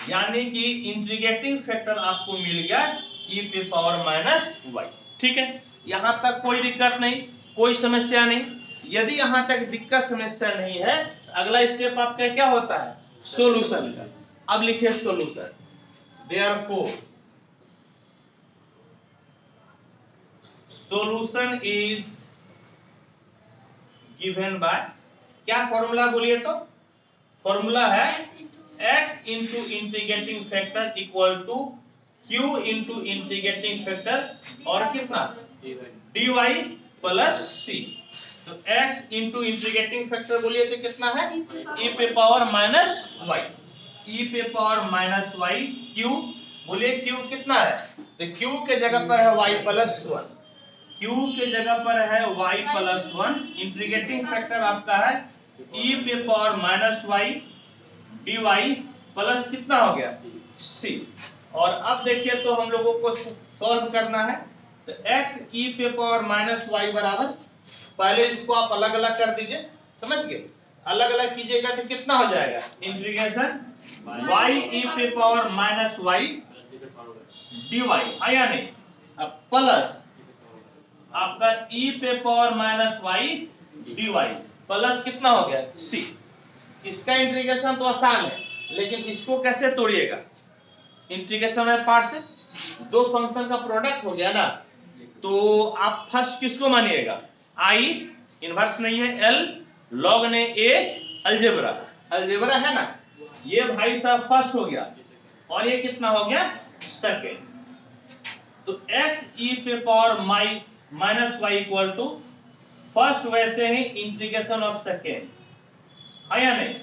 यानी कि इंटीग्रेटिंग फैक्टर आपको मिल गया e पे पावर -y। ठीक है, यहां तक कोई दिक्कत नहीं, कोई समस्या नहीं। यदि यहां तक दिक्कत समस्या नहीं है, अगला स्टेप आपका क्या होता है, सॉल्यूशन का। अब लिखिए solution, therefore solution is given by, क्या फॉर्मूला बोलिए तो, फॉर्मूला है X x into into integrating factor equal to q into integrating factor और कितना dy प्लस c। तो x इंटू इंटीग्रेटिंग फैक्टर बोलिए तो कितना है e पे पावर माइनस y, e पे पावर माइनस y q बोलिए q कितना है तो q के जगह पर है y प्लस 1, q के जगह पर है y प्लस 1, इंटीग्रेटिंग फैक्टर आपका है e पे power minus y dy plus कितना हो गया c। और अब देखिए तो हम लोगों को सॉल्व करना है तो x e पे पावर माइनस y बराबर, पहले इसको आप अलग अलग कर दीजिए, समझ गए, अलग अलग कीजिएगा तो कितना हो जाएगा इंटीग्रेशन y e पे पावर माइनस y dy है या नहीं, अब प्लस आपका e पे power minus y dy plus कितना हो गया c। इसका इंटीग्रेशन तो आसान है लेकिन इसको कैसे तोड़िएगा, इंटीग्रेशन में पार्ट से दो फंक्शन का प्रोडक्ट हो गया ना, तो आप फर्स्ट किसको मानिएगा i इनवर्स नहीं है l log ने a अलजेब्रा, अलजेब्रा है ना, ये भाई साहब फर्स्ट हो गया और ये कितना हो गया सेकंड। तो x e पे power minus y equal to first वैसे ही इंटीग्रेशन ऑफ सेकेंड है या नहीं,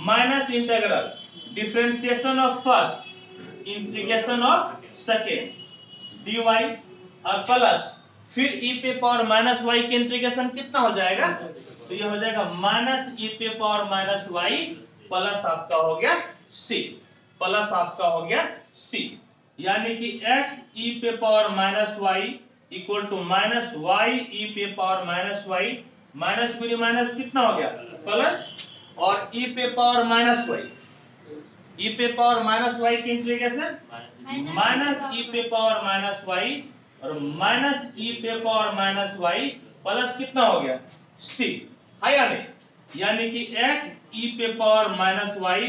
minus integral differentiation of first integration of second dy और प्लस फिर e पे पावर माइनस y के इंटीग्रेशन कितना हो जाएगा तो ये हो जाएगा माइनस e पे पावर माइनस y प्लस आपका हो गया c, प्लस आपका हो गया c, यानी कि x e पे power minus y equal to minus y e पे पावर माइनस y, माइनस गुनी माइनस कितना हो गया प्लस और e पे पावर माइनस y, e पे पावर माइनस y की इंटीग्रेशन माइनस e पे पावर माइनस y और माइनस e पे पावर माइनस y प्लस कितना हो गया c है या नहीं, यानी कि x e पे power minus y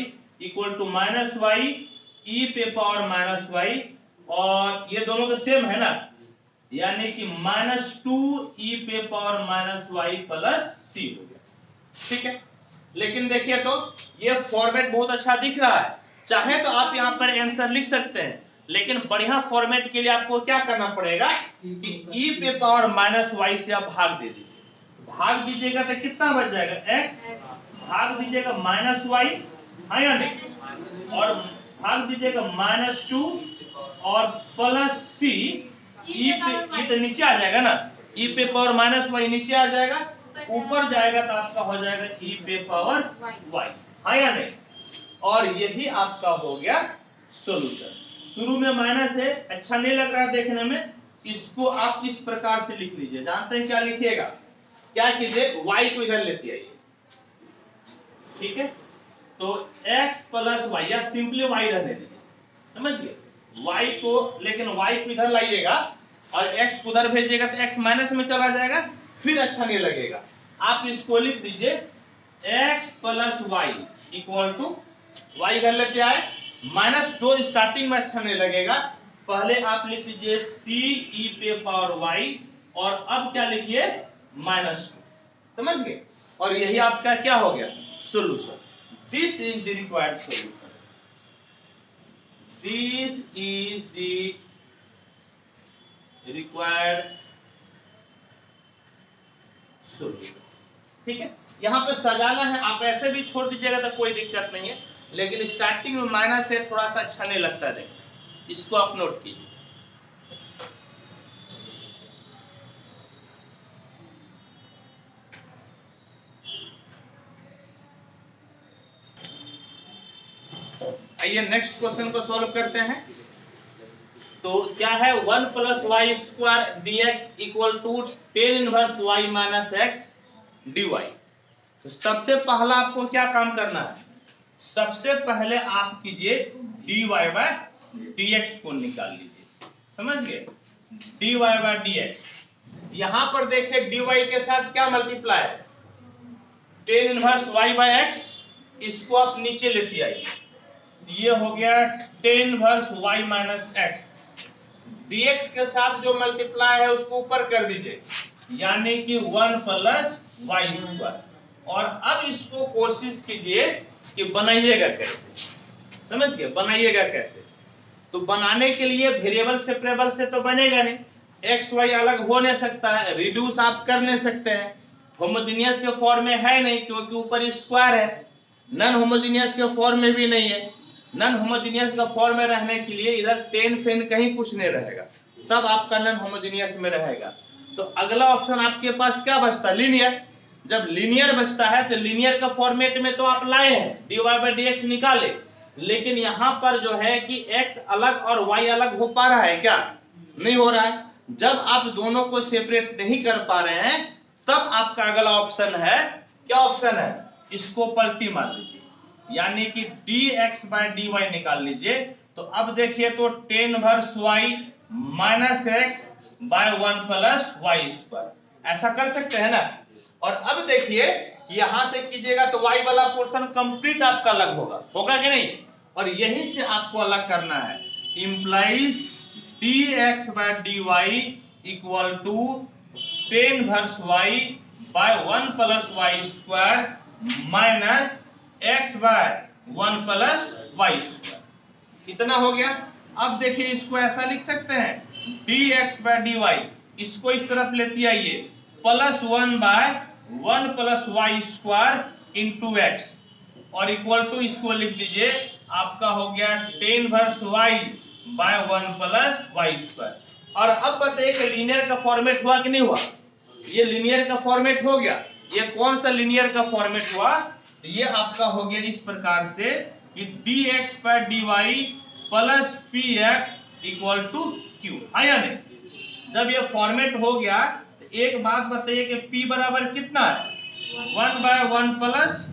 equal to minus y e पे पावर माइनस y और ये दोनों तो सेम है ना, यानी कि माइनस 2 e पे power minus y plus c हो गया, ठीक है। लेकिन देखिए तो ये फॉर्मेट बहुत अच्छा दिख रहा है, चाहे तो आप यहाँ पर आंसर लिख सकते हैं लेकिन बढ़िया फॉर्मेट के लिए आपको क्या करना पड़ेगा कि e पे पावर माइनस y से आप भाग दे दीजिए, भाग दीजिएगा तो कितना बच जाएगा x, भाग दीजिएगा माइनस y है या नहीं और भाग दीजिएगा माइनस 2 और प्लस c, e पे ये तो नीचे आ जाएगा ना, e पे पावर माइनस y नीचे आ जाएगा, ऊपर जाएगा तो आपका हो जाएगा e पे पावर y है या नहीं, और यही आपका हो गया सॉल्यूशन। शुरू में माइनस है, अच्छा नहीं लग रहा है देखने में, इसको आप इस प्रकार से लिख लीजिए, जानते हैं क्या लिखिएगा, क्या कीजिए y को इधर लेते आइए, ठीक है, तो x प्लस y या सिंपली y रहने दीजिए, समझ गए, y को लेकिन y को इधर लाइएगा और x को उधर भेजिएगा तो x माइनस में चला जाएगा, फिर अच्छा नहीं लगेगा, आप इसको लिख दीजिए x plus y equal to y इधर लेते आए, माइनस 2 स्टार्टिंग में अच्छा नहीं लगेगा, पहले आप लिख लीजिए c e पे पावर y और अब क्या लिखिए माइनस 2, समझ गए, और यही आपका क्या हो गया solution. This is the required solution, this is the required solution, ठीक है। यहाँ पे सजाना है, आप ऐसे भी छोड़ दीजिएगा तो कोई दिक्कत नहीं है, लेकिन स्टार्टिंग में माइनस है थोड़ा सा अच्छा नहीं लगता है, इसको आप नोट कीजिए। आइए नेक्स्ट क्वेश्चन को सॉल्व करते हैं। तो क्या है 1 plus y square d x equal to tan inverse y minus x d y. तो सबसे पहला आपको क्या काम करना है, सबसे पहले आप कीजिए d y by d x को निकाल लीजिए, समझ गए, d y by d x. यहां पर देखिए डी वाई के साथ क्या मल्टीप्लाई है, tan inverse y by x, इसको आप नीचे लेते आइए, ये हो गया tan inverse y minus x, dx के साथ जो मल्टीप्लाई है उसको ऊपर कर दीजिए, यानी कि 1 प्लस वाई स्क्वायर, और अब इसको कोशिश कीजिए कि बनाइएगा कैसे, समझ गए, बनाइएगा कैसे। तो बनाने के लिए वेरिएबल सेपरेबल से तो बनेगा नहीं, एक्स वाई अलग हो नहीं सकता है, रिड्यूस आप कर नहीं सकते हैं, होमोजेनियस के फॉर्म में है नहीं क्योंकि ऊपर स्क्वायर है, नॉन होमोजेनियस के फॉर्म में भी नहीं है। नॉन होमोजेनियस का फॉर्म में रहने के लिए इधर टेन फेन कहीं कुछ नहीं रहेगा, सब आपका नॉन होमोजेनियस में रहेगा। तो अगला ऑप्शन आपके पास क्या बचता है, लीनियर। जब लीनियर बचता है तो लीनियर का फॉर्मेट में तो आप लाए हैं, dy बाई dx निकाले, लेकिन यहां पर जो है कि x अलग और y अलग हो पा रहा है क्या, नहीं हो रहा है। जब आप दोनों को सेपरेट नहीं कर पा रहे हैं तब आपका अगला ऑप्शन है, क्या ऑप्शन है, इसको पलटी मार लीजिए, यानी कि dx बाई dy निकाल लीजिए। तो अब देखिए तो tan inverse y minus x by 1 plus y square, ऐसा कर सकते हैं ना। और अब देखिए यहां से कीजिएगा तो y वाला पोर्शन कंप्लीट आपका अलग होगा, होगा कि नहीं, और यहीं से आपको अलग करना है, implies dx by dy equal to tan inverse y by 1 plus y square minus x by 1 plus y square, इतना हो गया। अब देखिए इसको ऐसा लिख सकते हैं dx बाय dy, इसको इस तरफ लेते आइए, plus 1 by 1 plus y square into x, और इक्वल टू इसको लिख लीजिए, आपका हो गया tan inverse y by 1 plus y square. और अब बताइए कि लीनियर का फॉर्मेट हुआ कि नहीं हुआ, ये लीनियर का फॉर्मेट हो गया। ये कौन सा लीनियर का फॉर्मेट हुआ, तो ये आपका हो गया इस प्रकार से कि dx by dy plus px equal to q, है या नहीं। जब ये फॉर्मेट हो गया तो एक बात बताइए कि p बराबर कितना है, 1 बाय 1 प्लस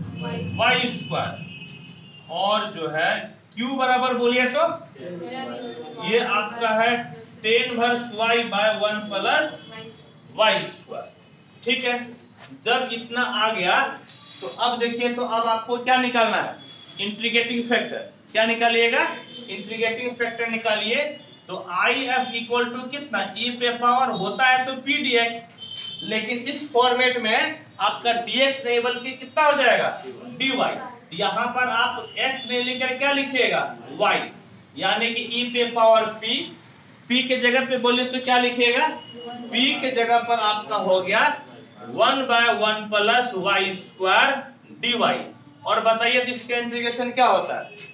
वाई स्क्वायर, और जो है q बराबर बोलिए तो ये आपका है tan inverse y by 1 plus y square, ठीक है। जब इतना आ गया तो अब देखिए तो अब आपको क्या निकालना है, इंटीग्रेटिंग फैक्टर, क्या निकालिएगा, इंटीग्रेटिंग फैक्टर निकालिए। तो IF इक्वल टू कितना, e पे पावर होता है तो p dx, लेकिन इस फॉर्मेट में आपका dx नहीं बल्कि कितना हो जाएगा dy, यहां पर आप x नहीं लेकर क्या लिखिएगा y, यानी कि e पे पावर p के जगह पे बोले तो क्या लिखिएगा, p के जगह पर आपका हो गया 1 by 1 plus y square dy। और बताइए इसका इंटीग्रेशन क्या होता है,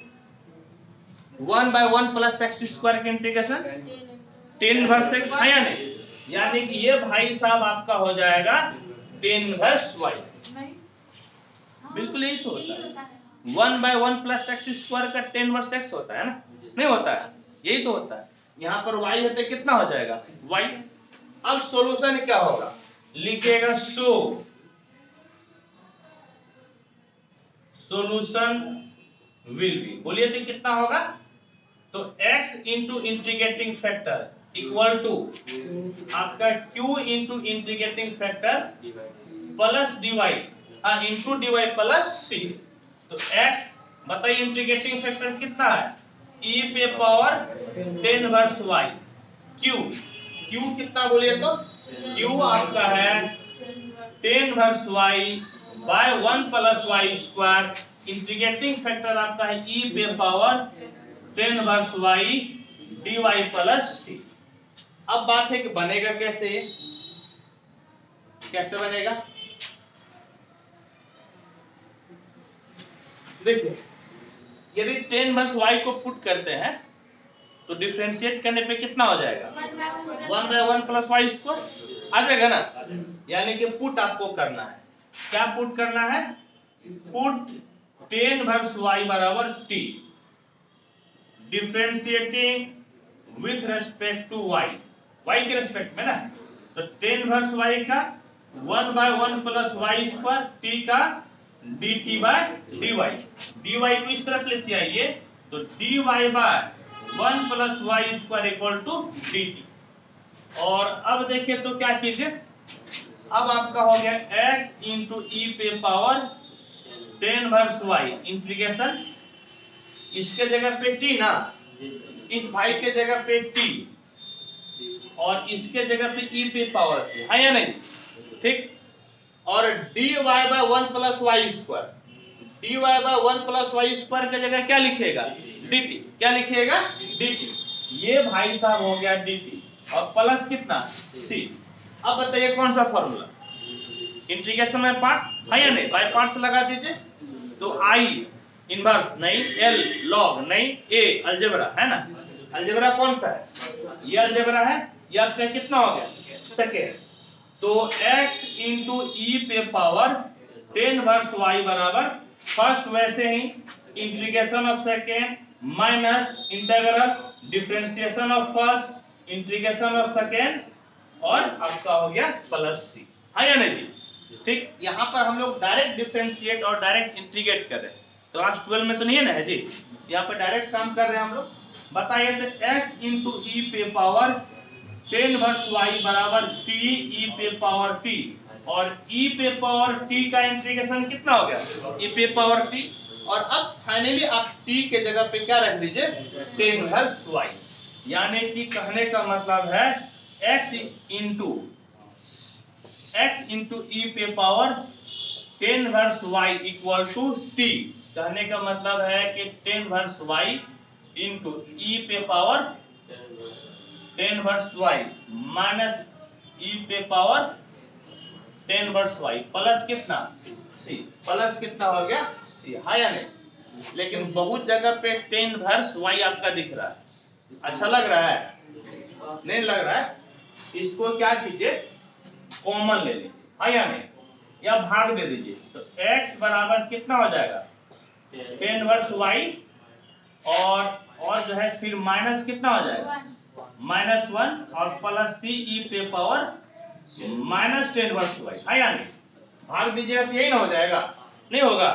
1 बाय 1 प्लस एक्स स्क्वायर का इंटीग्रेशन टेन इनवर्स एक्स, है या नहीं, यानी कि ये भाई साहब आपका हो जाएगा टेन इनवर्स y, बिल्कुल यही तो होता है, 1 बाय 1 प्लस एक्स स्क्वायर का टेन इनवर्स एक्स होता है ना, नहीं होता है, यही तो होता है। यहाँ पर y होते कितना हो जाएगा y। अब सॉल्यूशन क्या होगा, लिखिएगा सो सॉल्यूशन विल बी, बोलिए तो कितना होगा, तो x into integrating factor equal to आपका q into integrating factor plus dy into dy plus c। तो x बताइए इंटीग्रेटिंग फैक्टर कितना है, e पे power tan inverse y, q कितना बोलिए तो q आपका है tan inverse y by 1 plus y square, integrating factor आपका है e पे power tan inverse y dy plus c। अब बात है कि बनेगा कैसे, कैसे बनेगा, देखिए यदि टेन इनवर्स y को पुट करते हैं तो डिफरेंशिएट करने पे कितना हो जाएगा, 1 बाय 1 प्लस वाई स्क्वायर आ जाएगा ना, यानी कि पुट आपको करना है, क्या पुट करना है, पुट टेन इनवर्स y बराबर t differentiating with respect to y, y के रेस्पेक्ट में ना, तो टेन इनवर्स y का 1 by 1 plus y square t का dt बाय dy, dy को इस तरफ लेते आइए तो dy by 1 plus y square equal to dt। और अब देखिए तो क्या कीजिए, अब आपका हो गया x इंटू ई पे power tan inverse y integration, इसके जगह पे t ना, इस भाई के जगह पे t और इसके जगह पे e पे पावर t, है या नहीं, ठीक। और dy by 1 plus y square, dy by 1 plus y square की जगह क्या लिखिएगा, dt, क्या लिखिएगा, dt। ये भाई साहब हो गया dt और प्लस कितना c। अब बताइए कौन सा फॉर्मूला, इंटीग्रेशन में पार्ट्स है या नहीं, बाय पार्ट्स लगा दीजिए। तो i इनवर्स नहीं, l लॉग नहीं, a अलजेब्रा है ना, अलजेब्रा कौन सा है, ये अलजेब्रा है, ये आपका कितना हो गया, सेकेंड। तो x इंटू ई पे पावर 10 वर्स y बराबर फर्स्ट वैसे ही integration of second minus integral differentiation of first integration of second और आपका हो गया प्लस सी, है या नहीं जी। ठीक, यहाँ पर हम लोग डायरेक्ट डिफरेंशिएट और डायरेक्ट इंटीग्रेट कर रहे हैं, क्लास 12 में तो नहीं है ना है जी, यहाँ पर डायरेक्ट काम कर रहे हैं हम लोग। बताइए तो x इंटू ई पे पावर 10 वर्स y बराबर t e पे पावर t, और e पे पावर t का इंटीग्रेशन कितना हो गया, e पे पावर t। और अब फाइनली आप t के जगह पे क्या रख दीजिए, 10 वर्स y, यानी कि कहने का मतलब है x इंटू e पे power 10 verse y equal to t। कहने का मतलब है कि 10 वर्स y इंटू e पे power 10 verse y minus e पे पावर 10 वर्स y प्लस कितना c, प्लस कितना हो गया c, है या नहीं। लेकिन बहुत जगह पे 10 वर्स y आपका दिख रहा है, अच्छा लग रहा है, नहीं लग रहा है, इसको क्या कीजिए, कॉमन ले लीजिए, है या नहीं, या भाग दे दीजिए। तो x बराबर कितना हो जाएगा, 10 वर्स y और जो है फिर माइनस कितना हो जाएगा, -1 और प्लस सी ई पे पावर -10 वर्स y, है या नहीं। भाग दीजिएगा तो यही ना हो जाएगा, नहीं होगा।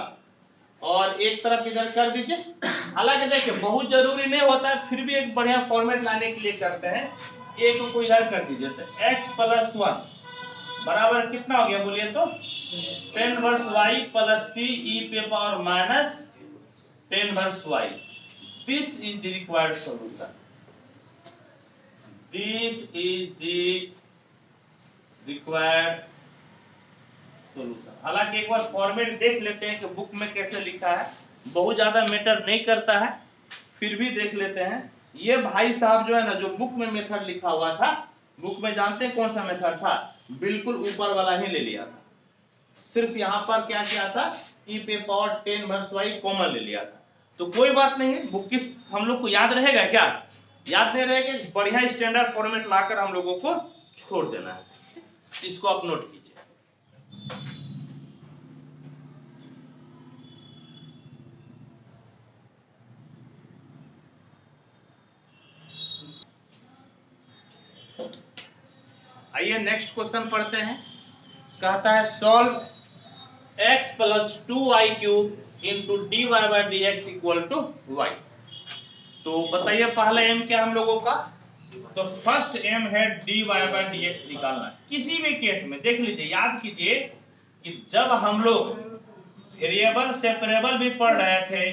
और एक तरफ इधर कर दीजिए, हालांकि देखिए बहुत जरूरी नहीं होता है, फिर भी एक बढ़िया फॉर्मेट लाने के लिए करते हैं। एक को इधर कर दीजिए तो x प्लस 1 बराबर कितना हो गया बोलिए तो 10 verse y plus c e पे power -10 verse y। This is the required solution. This is the required solution. हालांकि एक बार फॉर्मेट देख लेते हैं कि बुक में कैसे लिखा है, बहुत ज्यादा मैटर नहीं करता है, फिर भी देख लेते हैं। ये भाई साहब जो है ना, जो बुक में मेथड लिखा हुआ था, बुक में जानते हैं कौन सा मेथड था, बिल्कुल ऊपर वाला ही ले लिया था। सिर्फ यहाँ पर क्या किया था, e पे पावर 10 वर्स y कॉमन ले लिया था। तो कोई बात नहीं है, बुक किस हम लोग को याद रहेगा क्या, याद नहीं रहेगा, बढ़िया स्टैंडर्ड फॉर्मेट लाकर हम लोगों को छोड़ देना है, इसको आप नोट कीजिए। आइए नेक्स्ट क्वेश्चन पढ़ते हैं। कहता है solve x plus 2y cube into d y by d x equal to y. तो बताइए पहला एम क्या हम लोगों का, तो फर्स्ट एम है d y by d x निकालना। किसी भी केस में देख लीजिए, याद कीजिए कि जब हम लोग वेरिएबल सेपरेबल भी पढ़ रहे थे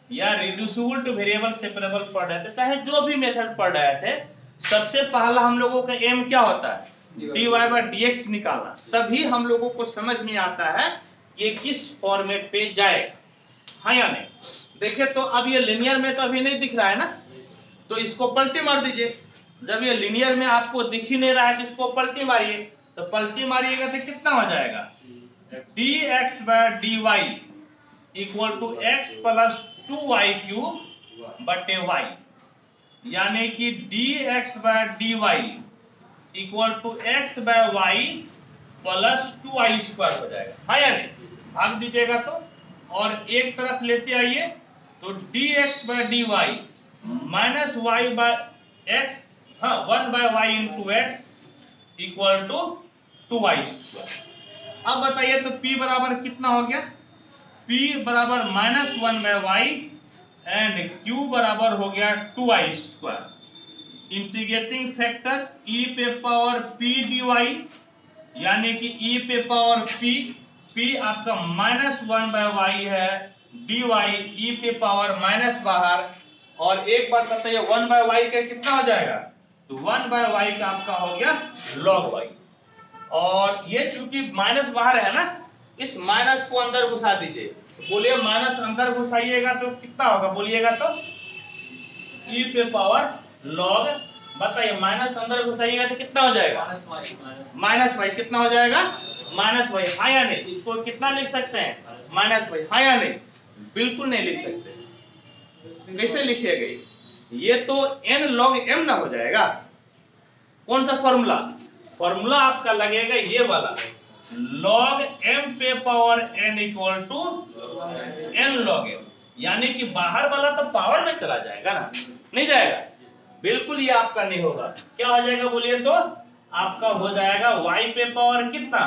या रिड्यूसिबल टू वेरिएबल सेपरेबल पढ़ रहे थे, चाहे जो भी मेथड पढ़ रहे थे, सबसे पहला हम लोगों का एम क्या होता है, d y by d x निकालना। तभी हम लोगों को समझ में आता है ये किस फॉर्मेट पे जाएगा, हाँ या नहीं। देखिए तो अब ये लिनियर में तो अभी नहीं दिख रहा है ना, तो इसको पलटी मार दीजिए। जब ये लिनियर में आपको दिख ही नहीं रहा है तो इसको पलटी मारिए, तो पलटी मारिएगा तो कितना हो जाएगा, d x by d y equal to x plus 2y cube बटे y, यानी कि d x by d y equal to x by y plus 2y square हो जाएगा, हाँ या नहीं। भाग दीजिएगा तो, और एक तरफ लेते आइए तो dx by dy minus y by x, हाँ 1 by y into x equal to 2y square. अब बताइए तो p बराबर कितना हो गया, p बराबर -1 बाय y एंड q बराबर हो गया 2y square. Integrating factor e पे पावर p dy, यानी कि e पे पावर p आपका -1 बाय y है, dy e पे पावर माइनस बाहर। और एक बात बताइए 1 बाय y का कितना हो जाएगा, तो 1 बाय y का आपका हो गया log y। और ये चूंकि माइनस बाहर है ना, इस माइनस को अंदर घुसा दीजिए। तो बोलिए माइनस अंदर घुसाइएगा तो कितना होगा, बोलिएगा तो e पे पावर log, बताइए माइनस अंदर घुसाइएगा तो कितना हो जाएगा, माइनस वाई। कितना हो जाएगा, माइनस वाई। हाँ या नहीं, इसको कितना लिख सकते हैं, माइनस वाई। हाँ या नहीं, बिल्कुल नहीं लिख सकते। कैसे लिखिएगा, ये तो n log m ना हो जाएगा। कौन सा फॉर्मूला, फॉर्मूला आपका लगेगा ये वाला, log m पे power n equal to n log m, यानी कि बाहर वाला तो पावर में चला जाएगा ना, नहीं जाएगा, बिल्कुल ये आपका नहीं होगा। क्या हो जाएगा बोलिए तो, आपका हो जाएगा y पे पावर कितना,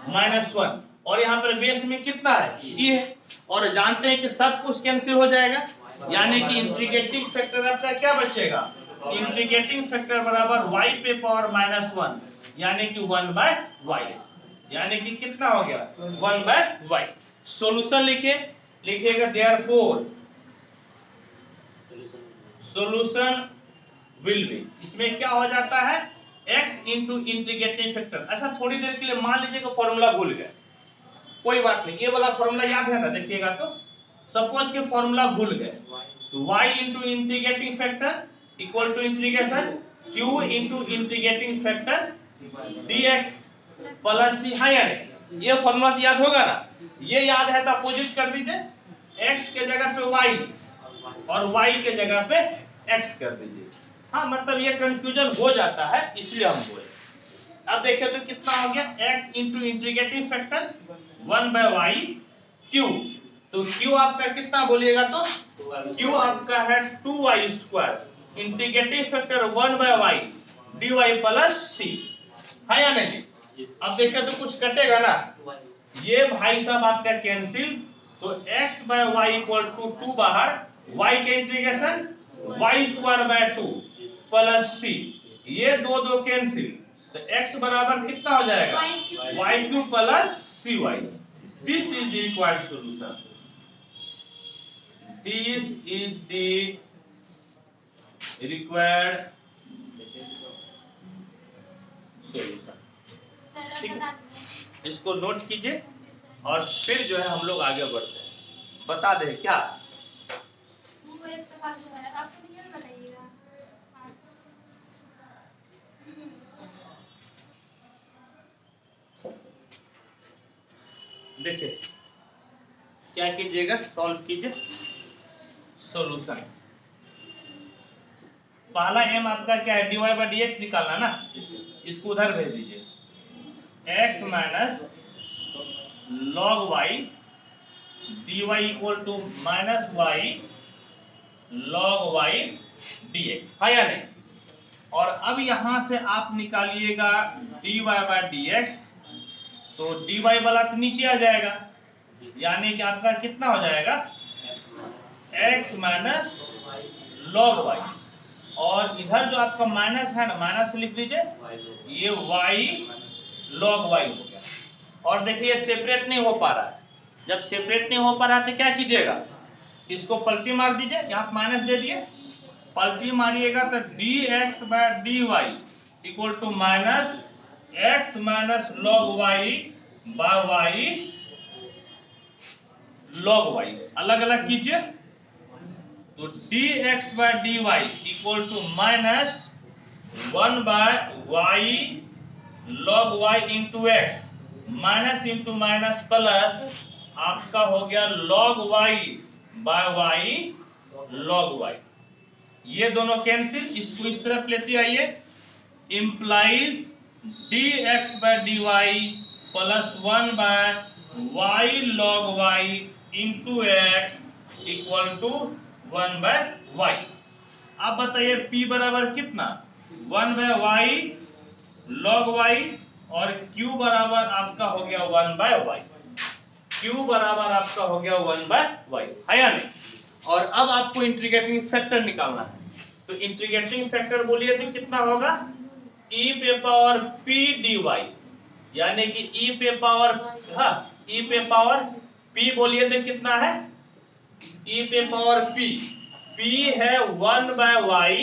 -1, और यहाँ पर बेस में कितना है, e है, और जानते हैं कि सब कुछ कैंसिल हो जाएगा, यानी कि इंटीग्रेटिंग फैक्टर आपका क्या बचेगा, इंटीग्रेटिंग फैक्टर बराबर y पे पावर -1, यानी कि 1/y, यानी कि कितना हो गया, 1/y। सॉल्यूशन लिखिएगा देयरफॉर सॉल्यूशन विल बी, इसमें क्या हो जाता है, x इंटू इंटीग्रेटिंग फैक्टर। अच्छा थोड़ी देर के लिए मान लीजिएगा फॉर्मूला भूल गए, कोई बात नहीं, ये वाला फॉर्मूला याद है ना, देखिएगा तो सपोज के फॉर्मूला भूल गए, तो y into integrating factor equal to integration q into integrating factor dx plus c। हाँ या नहीं, ये फॉर्मूला तो याद होगा ना, ये याद है तो अपोजिट कर दीजिए, x के जगह पे y और y के जगह पे x कर दीजिए। हाँ मतलब ये कंफ्यूजन हो जाता है, इसलिए हम बोले। अब देखिए तो कितना हो गया, x into integrating factor 1/y q, तो q आपका कितना बोलिएगा तो, q आपका है 2y², integrating factor 1/y dy plus c। है या नहीं, अब देखिए तो कुछ कटेगा ना, ये भाई साहब आपका कैंसिल, तो x/y इक्वल टू 2 बाहर, y के इंटीग्रेशन y²/2 प्लस c, ये दो कैंसिल, तो x बराबर कितना हो जाएगा, y³ plus cy। This is the required solution, this is the required solution. ठीक है, इसको नोट कीजिए और फिर जो है हम लोग आगे बढ़ते हैं। बता दे क्या, वो इसका बात है, आपको नहीं बताइएगा। देखिए क्या कीजिएगा, सॉल्व कीजिए सॉल्यूशन। पहला m आपका क्या है, dy/dx निकालना ना, इसको उधर भेज दीजिए, x minus log y dy equal to -y log y dx, है या नहीं। और अब यहां से आप निकालिएगा dy/dx, तो dy वाला तो नीचे आ जाएगा, यानी कि आपका कितना हो जाएगा, x माइनस log y, और इधर जो आपका माइनस है ना, माइनस लिख दीजिए, ये y log y हो गया। और देखिए सेपरेट नहीं हो पा रहा है, जब सेपरेट नहीं हो पा रहा है तो क्या कीजिएगा, इसको पलटी मार दीजिए, यहाँ माइनस दे दिए, पलटी मारिएगा तो dx/dy equal to minus x minus log y/y log y, अलग अलग कीजिए, तो dx/dy equal to minus 1/y log y into x, minus into minus plus, आपका हो गया log y/y log y, ये दोनों कैंसिल, इसको इस तरफ लेते आइए, implies dx/dy plus 1/y log y into x equal to 1/y। अब बताइए p बराबर कितना, 1/y log y, और q बराबर आपका हो गया 1/y, q बराबर आपका हो गया 1/y, है या नहीं। और अब आपको इंटीग्रेटिंग फैक्टर निकालना है, तो इंटीग्रेटिंग फैक्टर बोलिए तो कितना होगा, e पे पावर p dy, यानी कि e पे पावर, हाँ e पे पावर p बोलिए तो कितना है, e पे पावर p है 1/y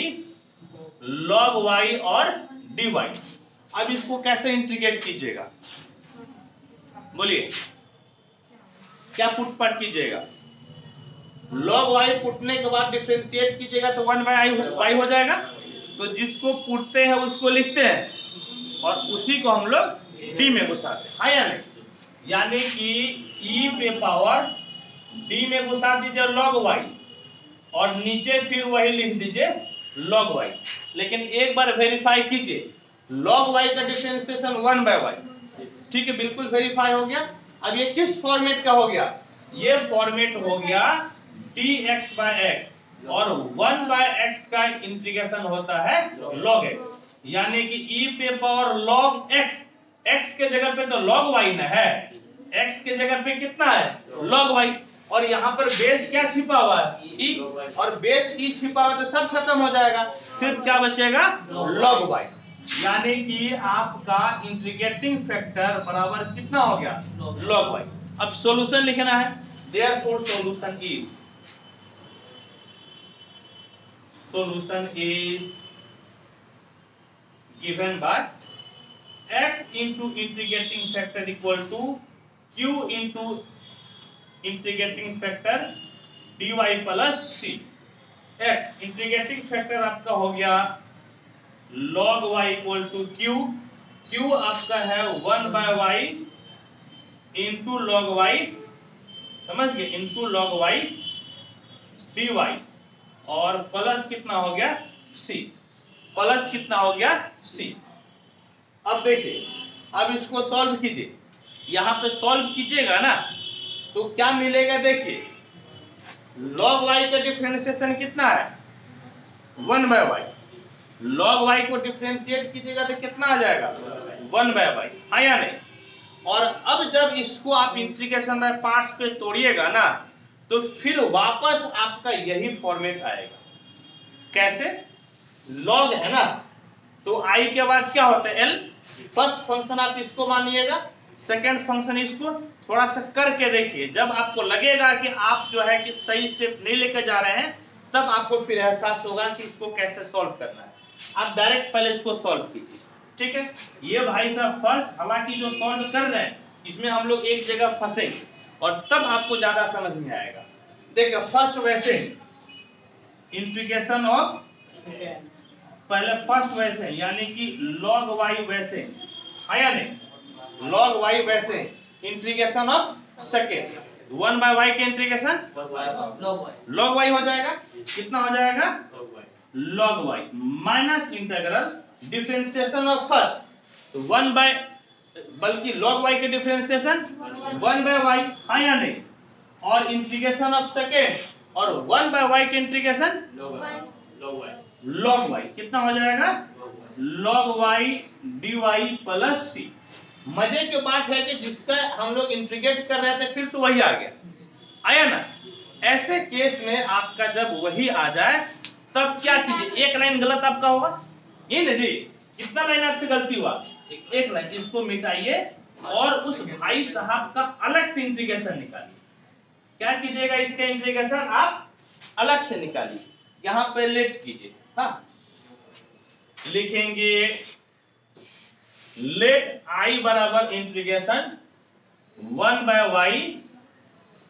log y और dy, अब इसको कैसे इंटीग्रेट कीजिएगा, बोलिए क्या पुट पाट कीजिएगा? log y पुटने के बाद डिफरेंशिएट कीजिएगा तो 1/y हो जाएगा। तो जिसको पुटते हैं उसको लिखते हैं और उसी को हम लोग d में घुसाते हैं, हाँ या नहीं? यानी कि e पे पावर d में घुसा दीजिए log y और नीचे फिर वही लिख दीजिए log y। लेकिन एक बार वेरीफाई कीजिए, log y का डिफरेंशिएशन 1/y, ठीक है, बिल्कुल वेरीफाई हो गया। अब ये किस फॉर्मेट का हो गया? ये फॉर्मेट हो गया dx/x और 1/x का इंटीग्रेशन होता है log x, यानी कि e पे पावर log x, x के जगह पे तो log y ना है, x के जगह पे कितना है log y, और यहाँ पर बेस क्या छिपा हुआ है e, और बेस e छिपा हुआ तो सब खत्म हो जाएगा, सिर्फ क्या बचेगा log y। यानी कि आपका इंटीग्रेटिंग फैक्टर बराबर कितना हो गया log y। अब सॉल्यूशन लिखना है, therefore solution is given by x into integrating factor equal to q into integrating factor dy plus c। x integrating factor आपका हो गया log y equal to q, q आपका है 1/y इंटू log y, समझ गए, इंटू log y dy, और प्लस कितना हो गया c, प्लस कितना हो गया c। अब देखिए, अब इसको सॉल्व कीजिए, यहां पे सॉल्व कीजिएगा ना तो क्या मिलेगा, देखिए log y का डिफरेंशिएशन कितना है 1/y, log y को डिफरेंशिएट कीजिएगा तो कितना आ जाएगा 1/y, हाँ या नहीं? और अब जब इसको आप इंटीग्रेशन बाय पार्ट्स पे तोड़िएगा ना तो फिर वापस आपका यही फॉर्मेट आएगा। कैसे? log है ना तो i के बाद क्या होता है l, फर्स्ट फंक्शन आप इसको मानिएगा, सेकेंड फंक्शन इसको। थोड़ा सा करके देखिए, जब आपको लगेगा कि आप जो है कि सही स्टेप नहीं लेकर जा रहे हैं तब आपको फिर एहसास होगा कि इसको कैसे सॉल्व करना है। आप डायरेक्ट पहले इसको सॉल्व कीजिए, ठीक है। ये भाई साहब फर्स्ट, हालांकि जो सॉल्व कर रहे हैं इसमें हम लोग एक जगह फंसेंगे और तब आपको ज्यादा समझ में आएगा। देखिए फर्स्ट वैसे इंटीग्रेशन ऑफ, पहले फर्स्ट वैसे यानी कि log y वैसे, हाँ या नहीं, log y वैसे इंटीग्रेशन ऑफ सेकेंड 1/y के इंटीग्रेशन log y हो जाएगा, कितना हो जाएगा log y minus integral differentiation of first 1/, बल्कि log y के डिफरेंशिएशन 1/y, हाँ या नहीं, और इंटीग्रेशन ऑफ सेकेंड और 1/y के इंटीग्रेशन log y कितना हो जाएगा log y dy plus c। मजे की बात है कि जिसका हम लोग इंटीग्रेट कर रहे थे फिर तो वही आ गया, आया ना। ऐसे केस में आपका जब वही आ जाए तब क्या कीजिए, एक लाइन गलत आपका होगा, ये ना जी, कितना लाइन आपसे गलती हुआ, एक लाइन, इसको मिटाइए और उस भाई साहब का अलग से इंटीग्रेशन निकालिए। क्या कीजिएगा, इसका इंटीग्रेशन आप अलग से निकालिए, यहां पे लेट कीजिए, हाँ लिखेंगे लेट i बराबर integration 1/y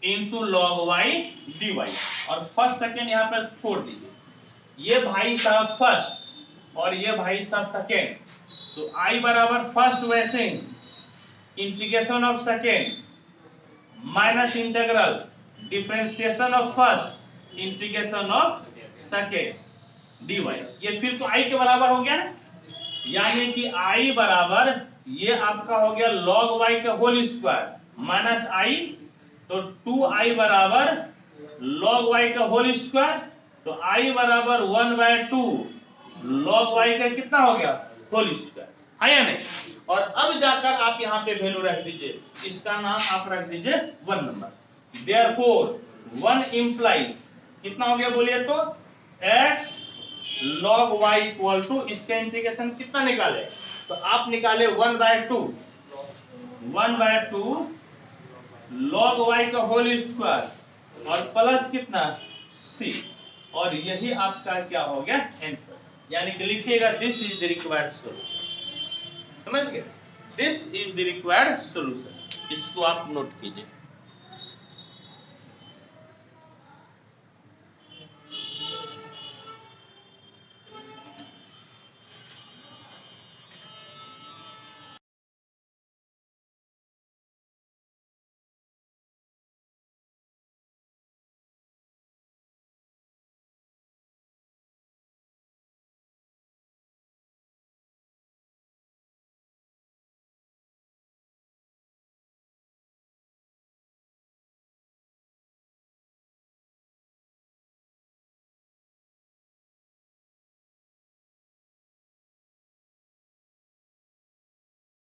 into log y dy, और फर्स्ट सेकेंड यहां पर छोड़ दीजिए, ये भाई साहब फर्स्ट और ये भाई साहब सेकेंड, तो i बराबर फर्स्ट वैसे integration of second minus integral differentiation of first integration of second dy, ये फिर तो i के बराबर हो गया ना, यानी कि i बराबर ये आपका हो गया log y का होल स्क्वायर माइनस i, तो 2i बराबर log y का होल स्क्वायर, तो i बराबर 1/2 log y का कितना हो गया होल स्क्वायर, है या नहीं। और अब जाकर आप यहाँ पे वैल्यू रख दीजिए, इसका नाम आप रख दीजिए 1 नंबर। देयरफॉर 1 इंप्लाइज कितना हो गया बोलिए तो x log y equal to, इसका इंटीग्रेशन कितना निकाले, तो आप निकाले 1/2 log y का होल स्क्वायर और प्लस कितना c, और यही आपका क्या हो गया आंसर, यानी कि लिखिएगा this is the required solution. समझ गए? This is the required solution, इसको आप नोट कीजिए।